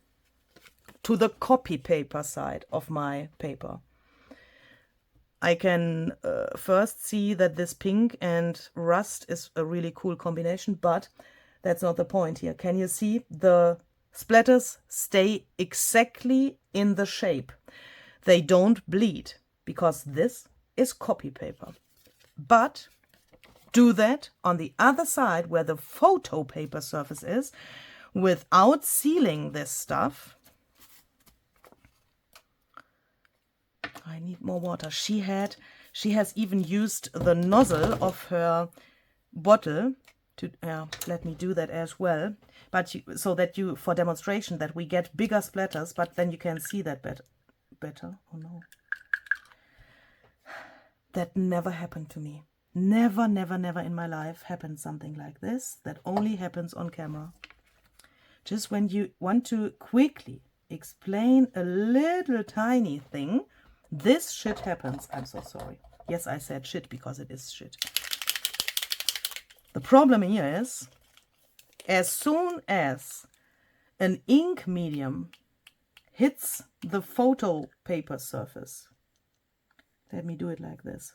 Speaker 1: to the copy paper side of my paper, I can first see that this pink and rust is a really cool combination, but that's not the point here. Can you see the splatters stay exactly in the shape? They don't bleed because this is copy paper. But do that on the other side where the photo paper surface is, without sealing this stuff. I need more water. She has even used the nozzle of her bottle to, let me do that as well. But so that you, for demonstration, that we get bigger splatters, but then you can see that better. Oh no. that never happened to me. Never, never, never in my life happened something like this. That only happens on camera. Just when you want to quickly explain a little tiny thing, this shit happens. I'm so sorry. Yes, I said shit because it is shit. The problem here is, as soon as an ink medium hits the photo paper surface, let me do it like this,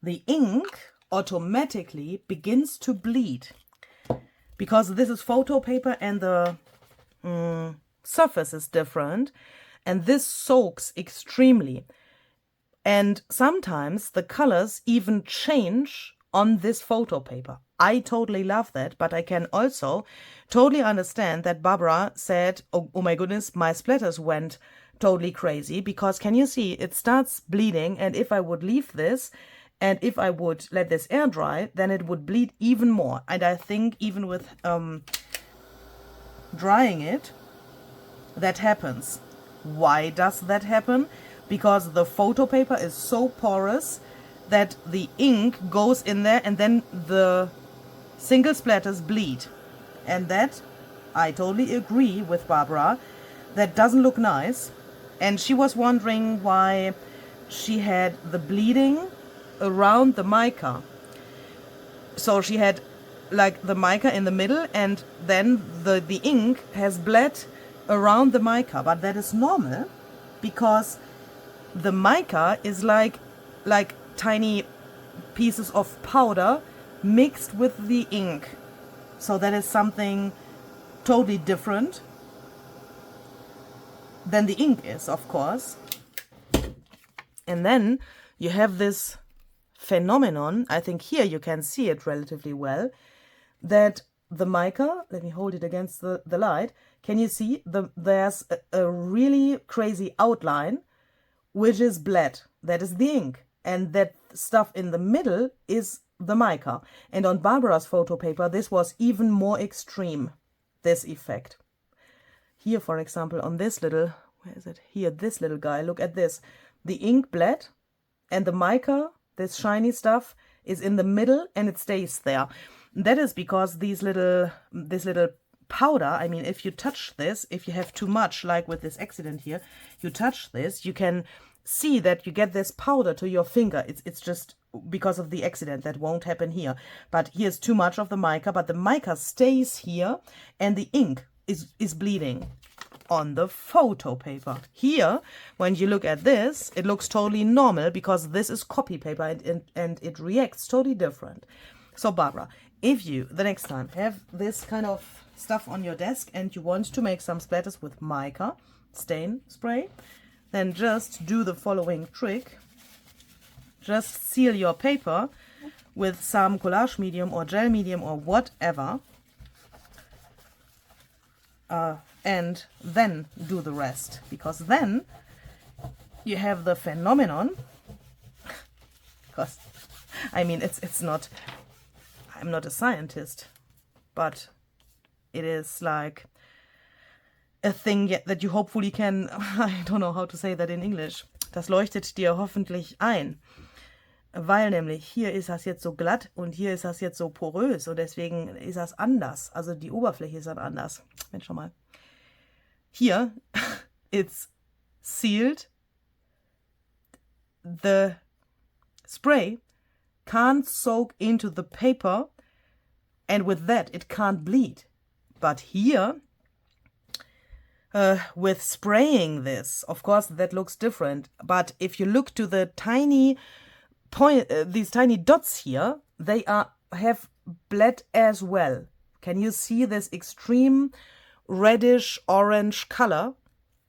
Speaker 1: the ink automatically begins to bleed, because this is photo paper and the surface is different, and this soaks extremely, and sometimes the colors even change on this photo paper. I totally love that, but I can also totally understand that Barbara said, oh my goodness, my splatters went totally crazy, because can you see it starts bleeding, and if I would leave this and if I would let this air dry, then it would bleed even more. And I think even with drying it, that happens. Why does that happen? Because the photo paper is so porous that the ink goes in there and then the single splatters bleed. And that, I totally agree with Barbara, that doesn't look nice. And she was wondering why she had the bleeding around the mica. So she had like the mica in the middle, and then the ink has bled around the mica. But that is normal, because the mica is like tiny pieces of powder mixed with the ink. So that is something totally different than the ink is, of course. And then you have this phenomenon, I think here you can see it relatively well, that the mica, let me hold it against the light, can you see there's a really crazy outline which is bled, that is the ink, and that stuff in the middle is the mica. And on Barbara's photo paper this was even more extreme, this effect. Here, for example, on this little, where is it? Here, this little guy, look at this. The ink bled and the mica, this shiny stuff, is in the middle and it stays there. That is because this little powder, I mean, if you touch this, if you have too much, like with this accident here, you touch this, you can see that you get this powder to your finger. It's just because of the accident. That won't happen here. But here's too much of the mica, but the mica stays here and the ink is bleeding on the photo paper. Here, when you look at this, it looks totally normal because this is copy paper and it reacts totally different. So Barbara, if you, the next time, have this kind of stuff on your desk and you want to make some splatters with mica stain spray, then just do the following trick. Just seal your paper with some collage medium or gel medium or whatever, and then do the rest, because then you have the phenomenon. Because I mean, it's not, I'm not a scientist, but it is like a thing that you hopefully can, I don't know how to say that in English. Das leuchtet dir hoffentlich ein. Weil nämlich hier ist das jetzt so glatt und hier ist das jetzt so porös und deswegen ist das anders. Also die Oberfläche ist dann anders. Mensch, schon mal. Here, it's sealed. The spray can't soak into the paper, and with that it can't bleed. But here, with spraying this, of course that looks different. But if you look to the tiny point, these tiny dots here, they have bled as well. Can you see this extreme reddish orange color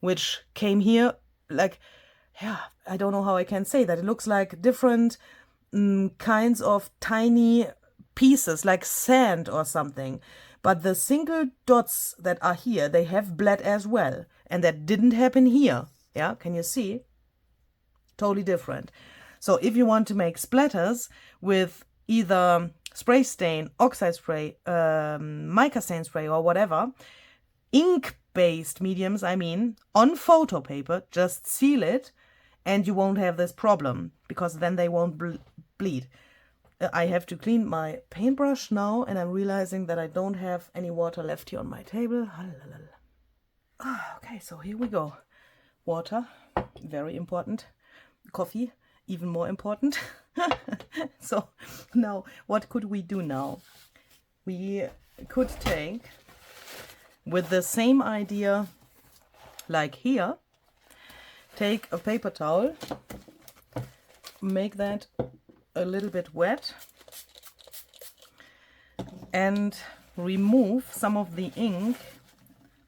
Speaker 1: which came here? Like, yeah, I don't know how I can say that. It looks like different kinds of tiny pieces, like sand or something. But the single dots that are here, they have bled as well, and that didn't happen here. Yeah, can you see? Totally different. So if you want to make splatters with either spray stain, oxide spray, mica stain spray or whatever, ink-based mediums, I mean, on photo paper, just seal it and you won't have this problem, because then they won't bleed. I have to clean my paintbrush now, and I'm realizing that I don't have any water left here on my table. Okay, so here we go. Water, very important. Coffee, even more important. So now, what could we do now? We could take, with the same idea like here, take a paper towel, make that a little bit wet, and remove some of the ink,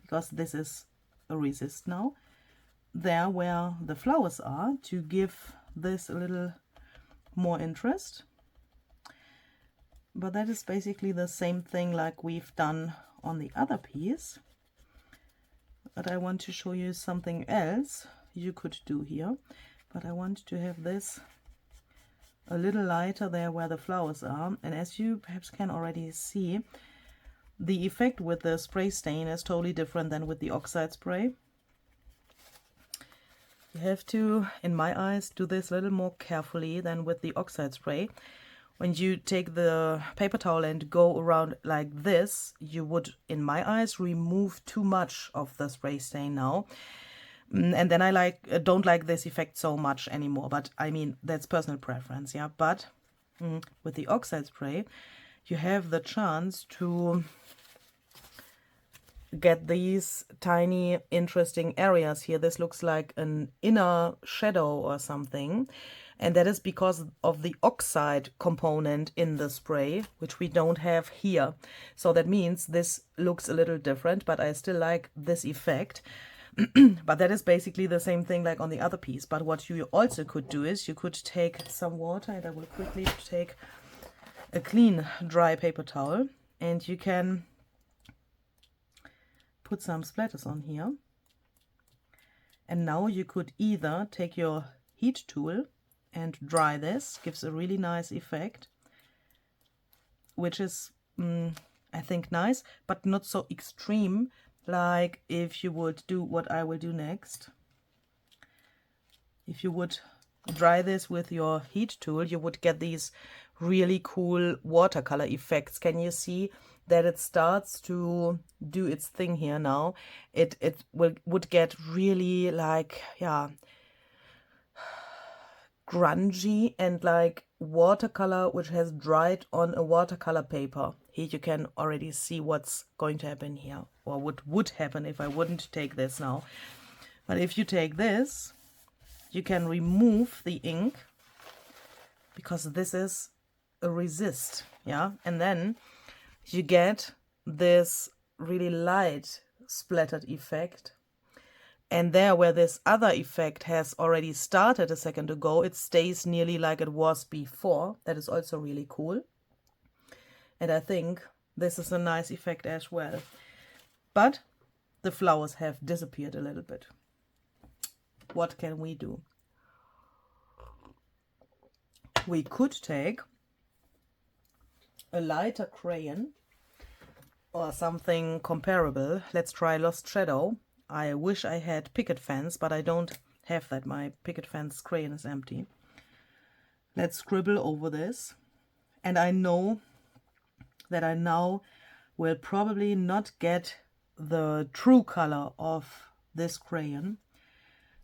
Speaker 1: because this is a resist now, there where the flowers are, to give this a little more interest. But that is basically the same thing like we've done on the other piece. But I want to show you something else you could do here. But I want to have this a little lighter there where the flowers are. And as you perhaps can already see, the effect with the spray stain is totally different than with the oxide spray. You have to, in my eyes, do this a little more carefully than with the oxide spray. When you take the paper towel and go around like this, you would, in my eyes, remove too much of the spray stain now. And then I don't like this effect so much anymore. But I mean, that's personal preference, yeah. But with the oxide spray, you have the chance to get these tiny interesting areas here. This looks like an inner shadow or something, and that is because of the oxide component in the spray, which we don't have here. So that means this looks a little different, but I still like this effect. But that is basically the same thing like on the other piece. But what you also could do is you could take some water, and I will quickly take a clean dry paper towel, and you can put some splatters on here. And now you could either take your heat tool and dry this, gives a really nice effect, which is I think nice, but not so extreme like if you would do what I will do next. If you would dry this with your heat tool, you would get these really cool watercolor effects. Can you see that it starts to do its thing here now? It would get really like, yeah, grungy and like watercolor which has dried on a watercolor paper. Here you can already see what's going to happen here, or what would happen if I wouldn't take this now. But if you take this, you can remove the ink, because this is a resist, yeah, and then you get this really light splattered effect. And there where this other effect has already started a second ago, it stays nearly like it was before. That is also really cool. And I think this is a nice effect as well. But the flowers have disappeared a little bit. What can we do? We could take a lighter crayon or something comparable. Let's try Lost Shadow. I wish I had picket fence, but I don't have that. My picket fence crayon is empty. Let's scribble over this. And I know that I now will probably not get the true color of this crayon,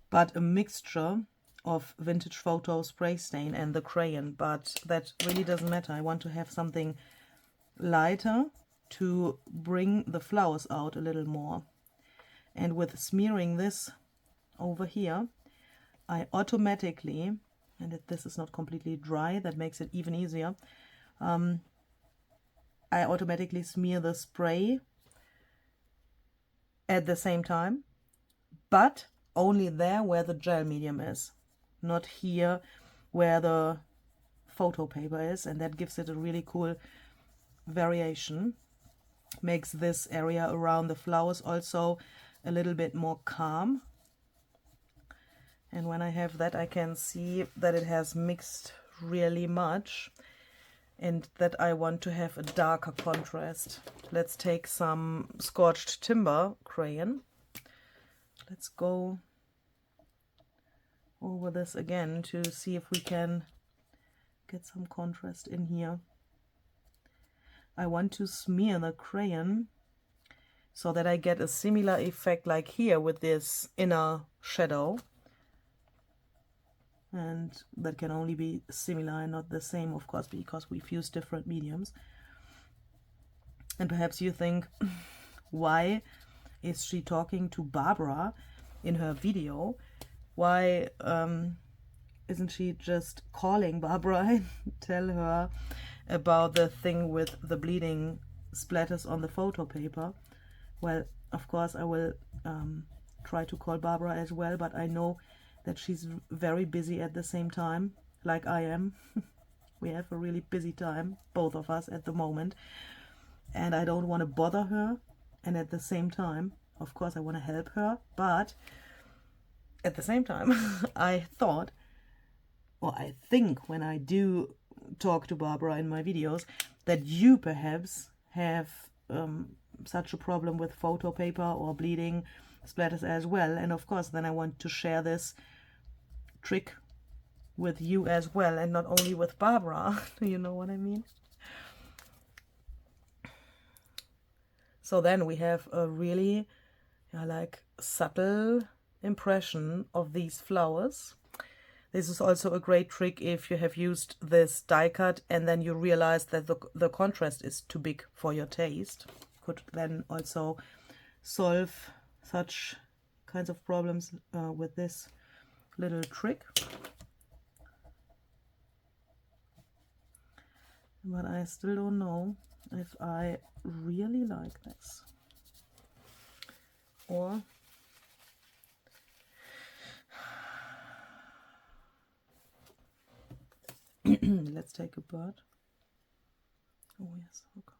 Speaker 1: but a mixture of vintage photo spray stain and the crayon. But that really doesn't matter. I want to have something lighter to bring the flowers out a little more. And with smearing this over here, I automatically, and this is not completely dry, that makes it even easier, I automatically smear the spray at the same time, but only there where the gel medium is, not here where the photo paper is, and that gives it a really cool variation. Makes this area around the flowers also a little bit more calm. And when I have that, I can see that it has mixed really much and that I want to have a darker contrast. Let's take some Scorched Timber crayon. Let's go over this again to see if we can get some contrast in here. I want to smear the crayon so that I get a similar effect like here with this inner shadow. And that can only be similar and not the same, of course, because we've used different mediums. And perhaps you think, why is she talking to Barbara in her video? Why isn't she just calling Barbara and tell her about the thing with the bleeding splatters on the photo paper? Well, of course, I will try to call Barbara as well, but I know that she's very busy at the same time, like I am. We have a really busy time, both of us, at the moment. And I don't want to bother her. And at the same time, of course, I want to help her. But at the same time, I thought, or I think when I do talk to Barbara in my videos, that you perhaps have such a problem with photo paper or bleeding splatters as well. And of course, then I want to share this trick with you as well, and not only with Barbara. Do you know what I mean? So then we have a really like subtle impression of these flowers. This is also a great trick if you have used this die cut and then you realize that the contrast is too big for your taste. Could then also solve such kinds of problems with this little trick. But I still don't know if I really like this. Or let's take a bird. Oh yes, okay.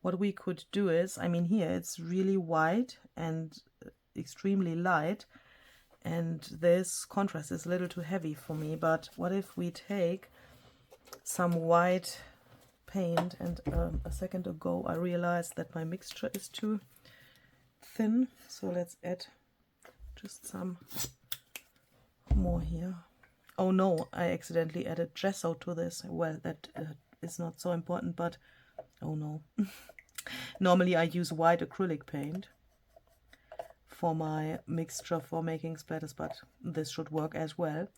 Speaker 1: What we could do is, I mean, here it's really white and extremely light, and this contrast is a little too heavy for me. But what if we take some white paint, and a second ago I realized that my mixture is too thin, so let's add just some more here. Oh no, I accidentally added gesso to this. Well, that is not so important, but oh no. Normally I use white acrylic paint for my mixture for making splatters, but this should work as well.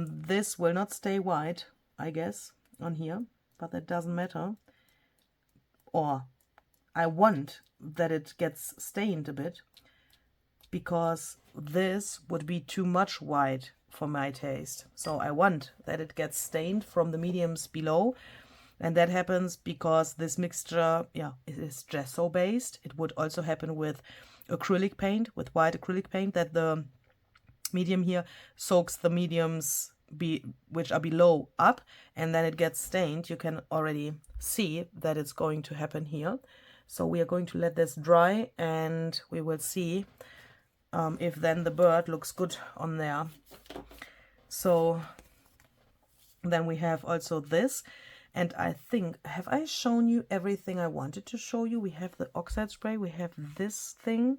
Speaker 1: This will not stay white, I guess, on here, but that doesn't matter. Or I want that it gets stained a bit, because this would be too much white for my taste. So I want that it gets stained from the mediums below, and that happens because this mixture, yeah, it is gesso based. It would also happen with acrylic paint, with white acrylic paint, that the medium here soaks the mediums which are below up, and then it gets stained. You can already see that it's going to happen here. So we are going to let this dry, and we will see if then the bird looks good on there. So then we have also this, and I think, have I shown you everything I wanted to show you? We have the oxide spray, we have this thing.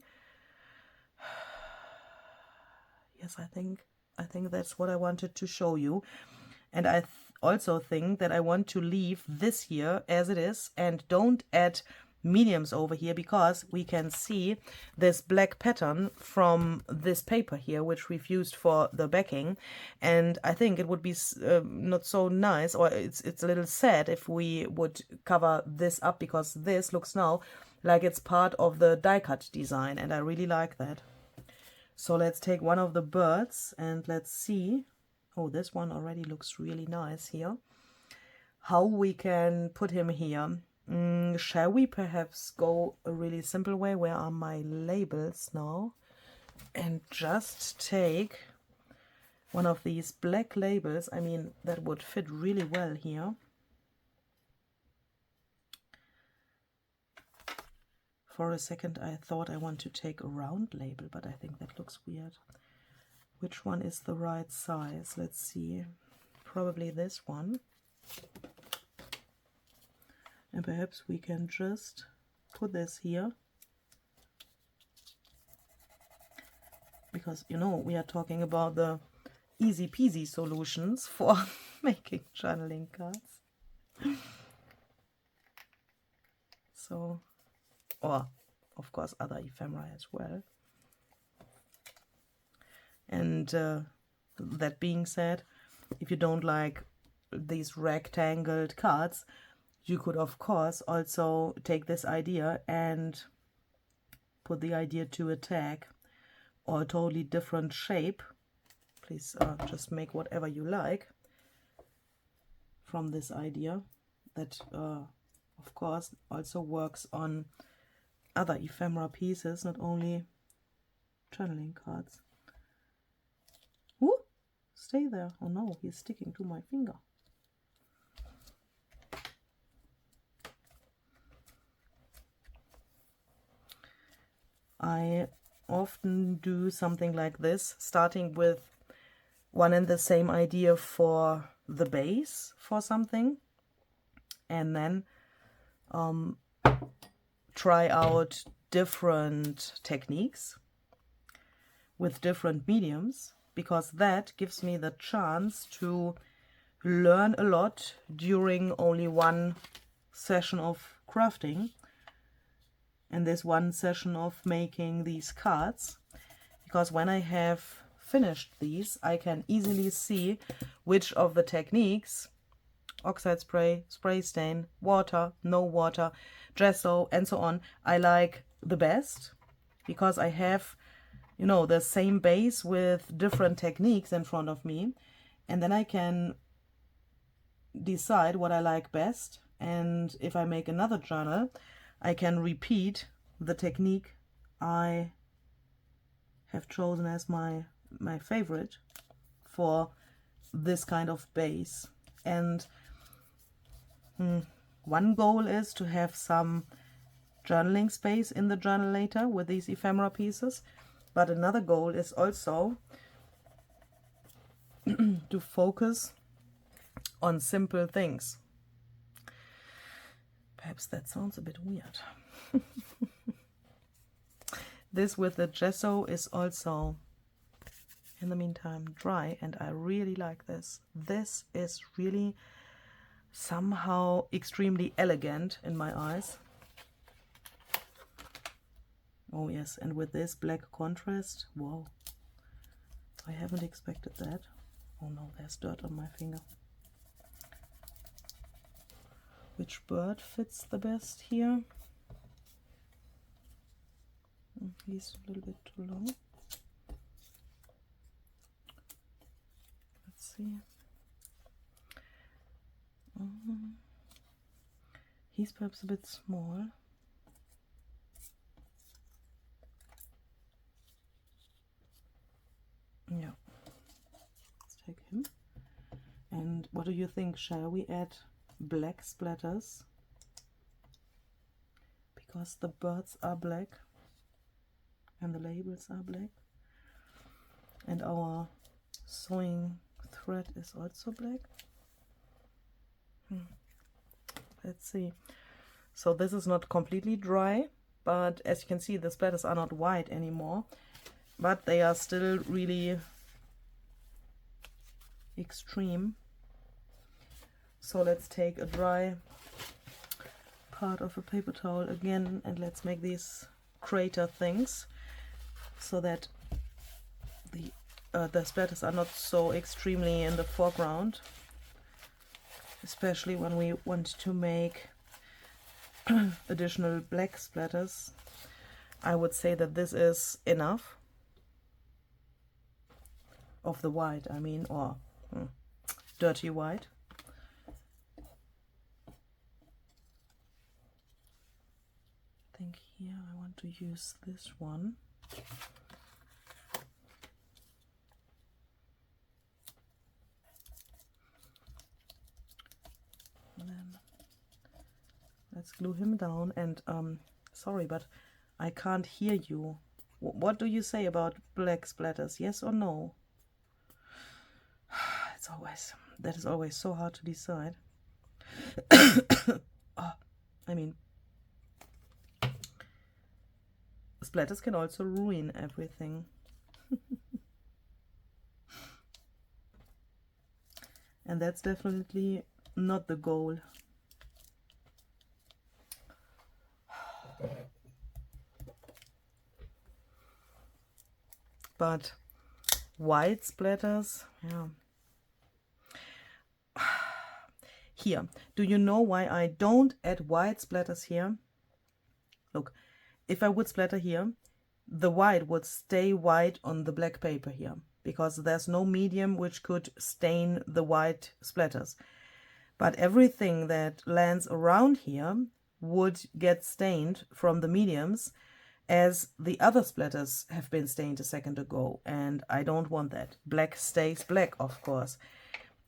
Speaker 1: Yes, I think that's what I wanted to show you. And I also think that I want to leave this here as it is and don't add mediums over here, because we can see this black pattern from this paper here, which we've used for the backing. And I think it would be not so nice, or it's a little sad if we would cover this up, because this looks now like it's part of the die cut design, and I really like that. So let's take one of the birds and let's see. Oh, this one already looks really nice here. How we can put him here. Shall we perhaps go a really simple way? Where are my labels now? And just take one of these black labels. I mean, that would fit really well here. For a second I thought I want to take a round label, but I think that looks weird. Which one is the right size? Let's see. Probably this one. And perhaps we can just put this here, because, you know, we are talking about the easy peasy solutions for making journaling cards. So, or of course other ephemera as well. And that being said, if you don't like these rectangled cards, you could of course also take this idea and put the idea to a tag or a totally different shape. Please just make whatever you like from this idea. That of course also works on other ephemera pieces, not only journaling cards. Ooh, stay there. Oh no, he's sticking to my finger. I often do something like this, starting with one and the same idea for the base for something, and then try out different techniques with different mediums, because that gives me the chance to learn a lot during only one session of crafting and this one session of making these cards. Because when I have finished these, I can easily see which of the techniques, oxide spray, spray stain, water, no water, gesso, and so on, I like the best, because I have, you know, the same base with different techniques in front of me, and then I can decide what I like best. And if I make another journal, I can repeat the technique I have chosen as my favorite for this kind of base. And one goal is to have some journaling space in the journal later with these ephemera pieces, but another goal is also to focus on simple things. Perhaps that sounds a bit weird. This with the gesso is also, in the meantime, dry, and I really like this. This is really somehow extremely elegant in my eyes. Oh yes, and with this black contrast, wow, I haven't expected that. Oh no, there's dirt on my finger. Which bird fits the best here? He's a little bit too long. Let's see. He's perhaps a bit small. Yeah. Let's take him. And what do you think? Shall we add black splatters? Because the birds are black and the labels are black, and our sewing thread is also black. Let's see. So this is not completely dry, but as you can see, the splatters are not white anymore, but they are still really extreme. So let's take a dry part of a paper towel again, and let's make these crater things so that the splatters are not so extremely in the foreground, especially when we want to make additional black splatters. I would say that this is enough of the white, I mean, or dirty white. I think here I want to use this one. And then let's glue him down. And sorry, but I can't hear you. What do you say about black splatters? Yes or no? That is always so hard to decide. I mean, splatters can also ruin everything. And that's definitely not the goal. But white splatters, yeah. Here, do you know why I don't add white splatters here? Look, if I would splatter here, the white would stay white on the black paper here, because there's no medium which could stain the white splatters. But everything that lands around here would get stained from the mediums, as the other splatters have been stained a second ago, and I don't want that. Black stays black, of course,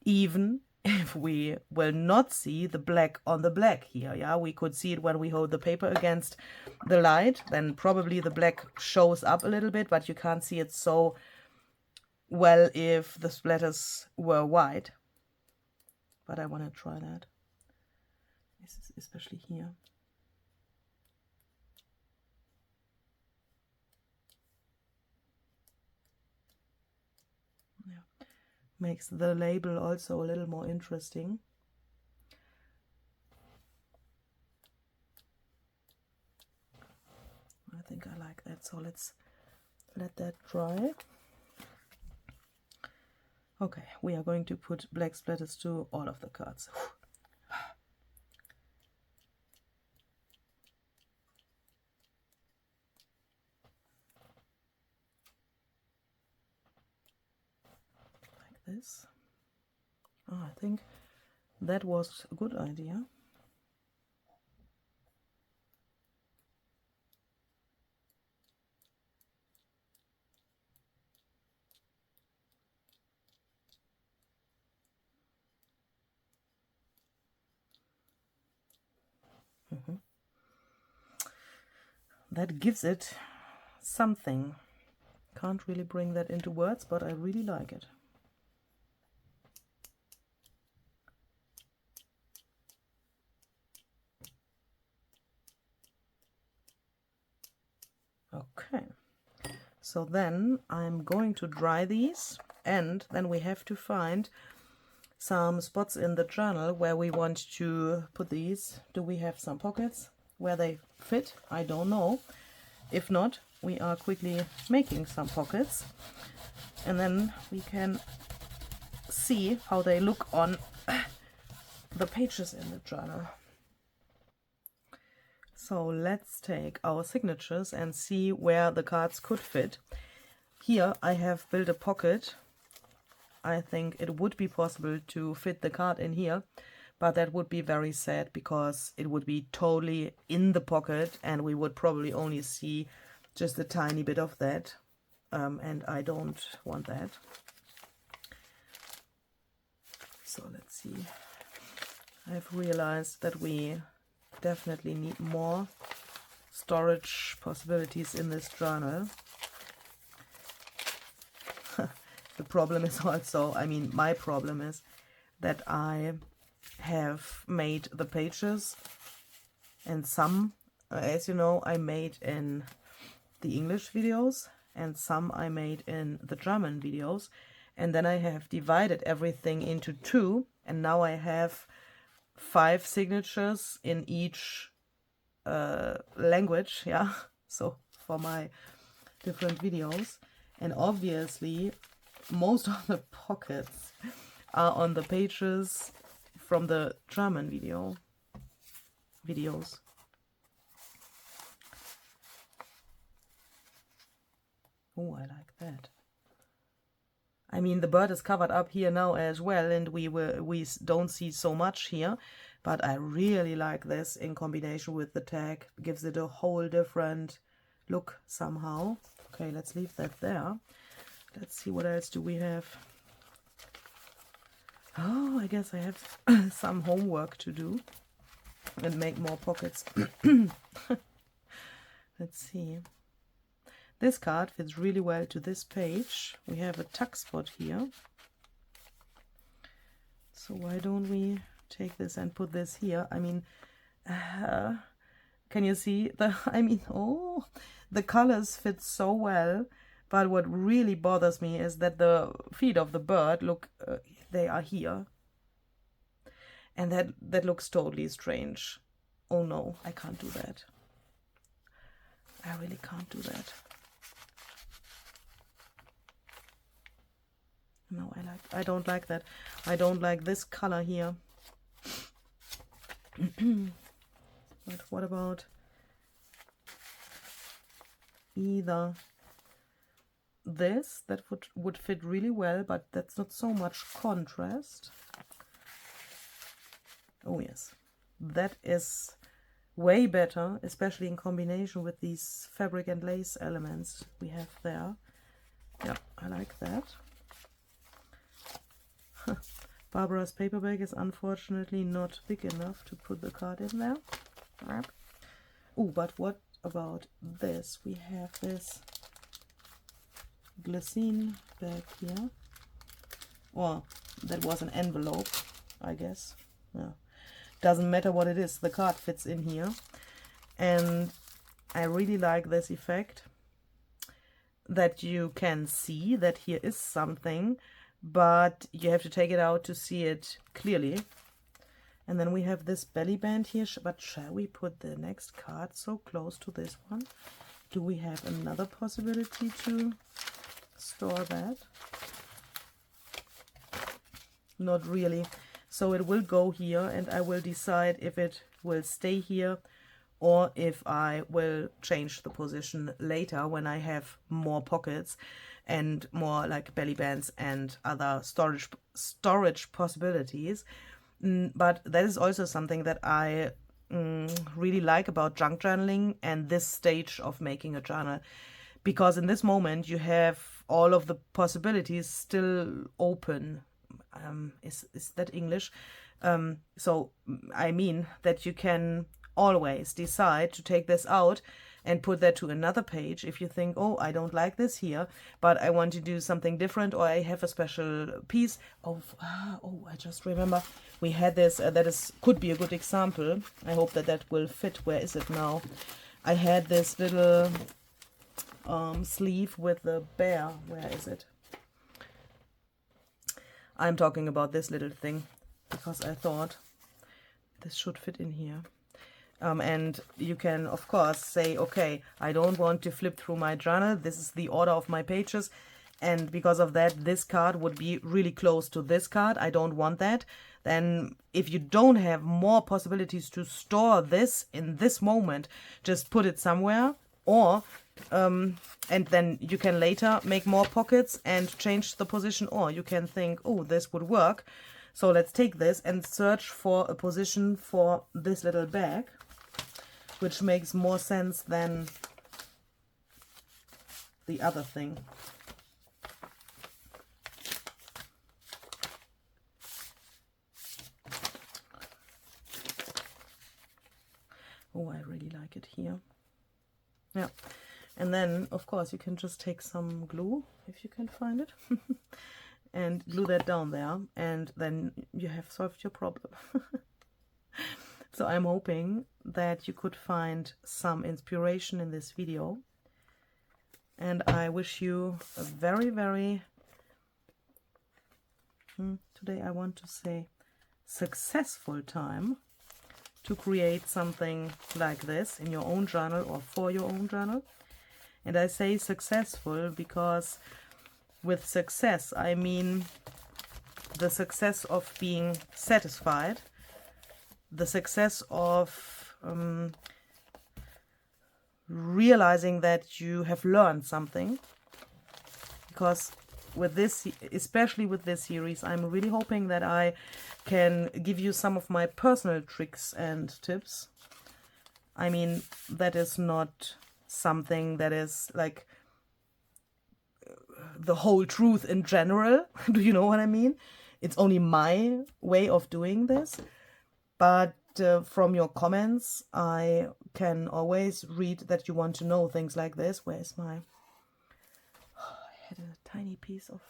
Speaker 1: even if we will not see the black on the black here. Yeah, we could see it when we hold the paper against the light, then probably the black shows up a little bit, but you can't see it so well if the splatters were white. But I want to try that. This is especially here. Yeah. Makes the label also a little more interesting. I think I like that, so let's let that dry. Okay, we are going to put black splatters to all of the cards. Like this. Oh, I think that was a good idea. That gives it something. Can't really bring that into words, but I really like it. Okay, so then I'm going to dry these, and then we have to find some spots in the journal where we want to put these. Do we have some pockets where they fit? I don't know. If not, we are quickly making some pockets, and then we can see how they look on the pages in the journal. So let's take our signatures and see where the cards could fit. Here I have built a pocket. I think it would be possible to fit the card in here, but that would be very sad because it would be totally in the pocket and we would probably only see just a tiny bit of that, and I don't want that. So let's see. I've realized that we definitely need more storage possibilities in this journal. The problem is also, I mean, my problem is that I have made the pages, and some, as you know, I made in the English videos and some I made in the German videos, and then I have divided everything into two, and now I have 5 signatures in each language, yeah, so for my different videos. And obviously most of the pockets are on the pages from the German videos. Oh, I like that. I mean, the bird is covered up here now as well, and we don't see so much here, but I really like this in combination with the tag. It gives it a whole different look somehow. Okay, let's leave that there. Let's see, what else do we have? Oh, I guess I have some homework to do and make more pockets. Let's see. This card fits really well to this page. We have a tuck spot here. So why don't we take this and put this here? I mean, can you see the, I mean, oh, the colors fit so well, But what really bothers me is that the feet of the bird look, they are here. And that looks totally strange. Oh no, I can't do that. I really can't do that. No, I don't like that. I don't like this color here. But what about either this? That would fit really well, but that's not so much contrast. Oh yes, that is way better, especially in combination with these fabric and lace elements we have there. Yeah, I like that. Barbara's paperback is unfortunately not big enough to put the card in there. Oh, but what about this? We have this glycine bag here. Or that was an envelope, I guess. Yeah. Doesn't matter what it is, the card fits in here. And I really like this effect that you can see that here is something, but you have to take it out to see it clearly. And then we have this belly band here, but shall we put the next card so close to this one? Do we have another possibility to store that? Not really. So it will go here, and I will decide if it will stay here or if I will change the position later when I have more pockets and more like belly bands and other storage possibilities. But that is also something that I really like about junk journaling and this stage of making a journal, because in this moment you have all of the possibilities still open. Is that English? So I mean that you can always decide to take this out and put that to another page if you think, oh, I don't like this here, but I want to do something different, or I have a special piece of, I just remember we had this, could be a good example. I hope that will fit. Where is it now? I had this little sleeve with the bear. Where is it? I'm talking about this little thing because I thought this should fit in here. And you can, of course, say, okay, I don't want to flip through my journal. This is the order of my pages. And because of that, this card would be really close to this card. I don't want that. Then if you don't have more possibilities to store this in this moment, just put it somewhere. Or, and then you can later make more pockets and change the position. Or you can think, oh, this would work. So let's take this and search for a position for this little bag, which makes more sense than the other thing. Oh, I really like it here. Yeah. And then, of course, you can just take some glue, if you can find it, and glue that down there, and then you have solved your problem. So I'm hoping that you could find some inspiration in this video, and I wish you a very, very, today I want to say, successful time to create something like this in your own journal or for your own journal. And I say successful because with success I mean the success of being satisfied, the success of realizing that you have learned something. Because with this, especially with this series, I'm really hoping that I can give you some of my personal tricks and tips. I mean, that is not something that is like the whole truth in general. Do you know what I mean? It's only my way of doing this. But from your comments, I can always read that you want to know things like this. Where is my... Oh, I had a tiny piece of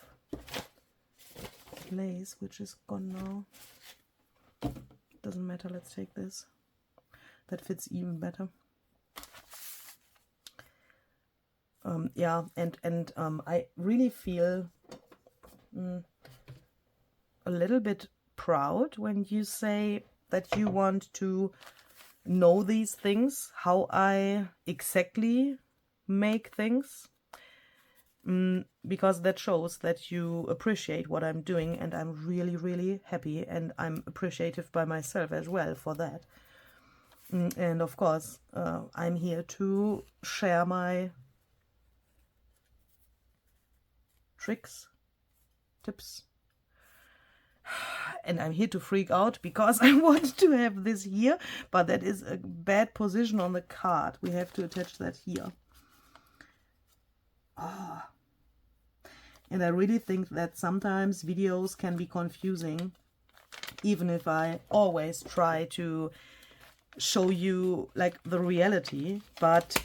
Speaker 1: lace, which is gone now. Doesn't matter, let's take this. That fits even better. yeah, and I really feel a little bit proud when you say that you want to know these things, how I exactly make things, because that shows that you appreciate what I'm doing, and I'm really, really happy, and I'm appreciative by myself as well for that. And of course, I'm here to share my tricks, tips, and I'm here to freak out because I want to have this here, but that is a bad position on the card. We have to attach that here. And I really think that sometimes videos can be confusing, even if I always try to show you like the reality. But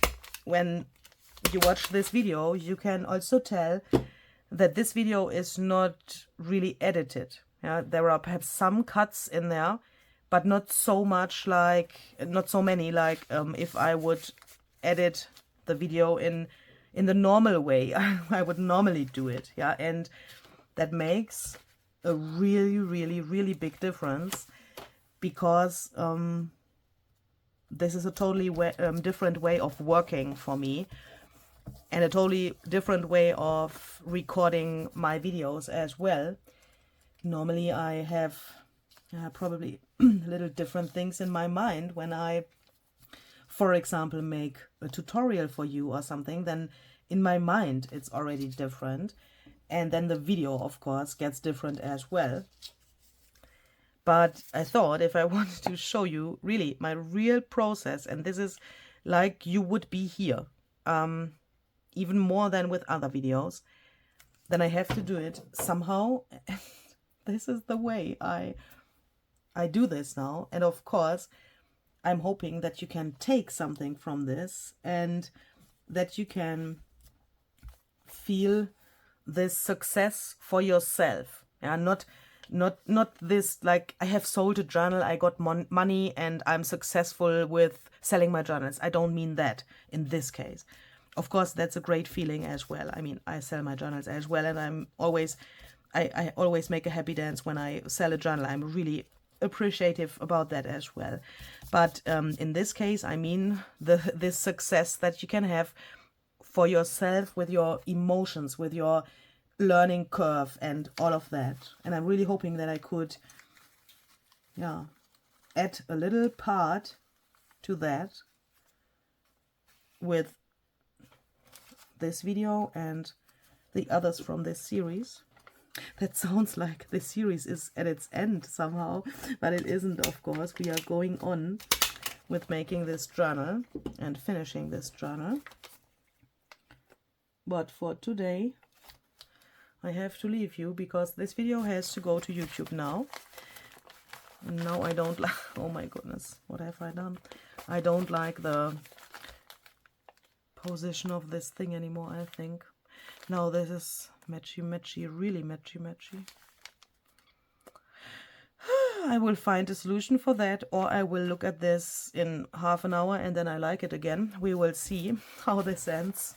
Speaker 1: when you watch this video, you can also tell that this video is not really edited. Yeah, there are perhaps some cuts in there, but not so much like, not so many like if I would edit the video in the normal way I would normally do it. Yeah, and that makes a really, really, really big difference, because this is a totally different way of working for me, and a totally different way of recording my videos as well. Normally I have probably little different things in my mind when I, for example, make a tutorial for you or something. Then in my mind it's already different, and then the video of course gets different as well. But I thought if I wanted to show you really my real process, and this is like you would be here, even more than with other videos, then I have to do it somehow. This is the way I do this now. And of course, I'm hoping that you can take something from this, and that you can feel this success for yourself. Yeah, not this like I have sold a journal, I got money, and I'm successful with selling my journals. I don't mean that in this case. Of course, that's a great feeling as well. I mean, I sell my journals as well, and I always make a happy dance when I sell a journal. I'm really appreciative about that as well. But in this case, I mean this success that you can have for yourself with your emotions, with your learning curve and all of that. And I'm really hoping that I could, yeah, add a little part to that with this video and the others from this series. That sounds like this series is at its end somehow, but it isn't, of course. We are going on with making this journal and finishing this journal. But for today, I have to leave you because this video has to go to YouTube now. And now I don't like, oh my goodness, what have I done? I don't like the position of this thing anymore, I think. Now this is matchy, really matchy. I will find a solution for that, or I will look at this in half an hour and then I like it again. We will see how this ends.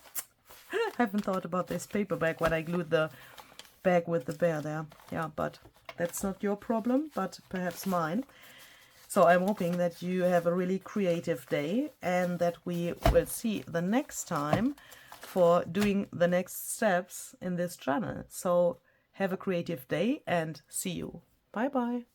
Speaker 1: I haven't thought about this paper bag when I glued the bag with the bear there. Yeah, but that's not your problem, but perhaps mine. So I'm hoping that you have a really creative day, and that we will see the next time for doing the next steps in this journal. So have a creative day and see you. Bye bye.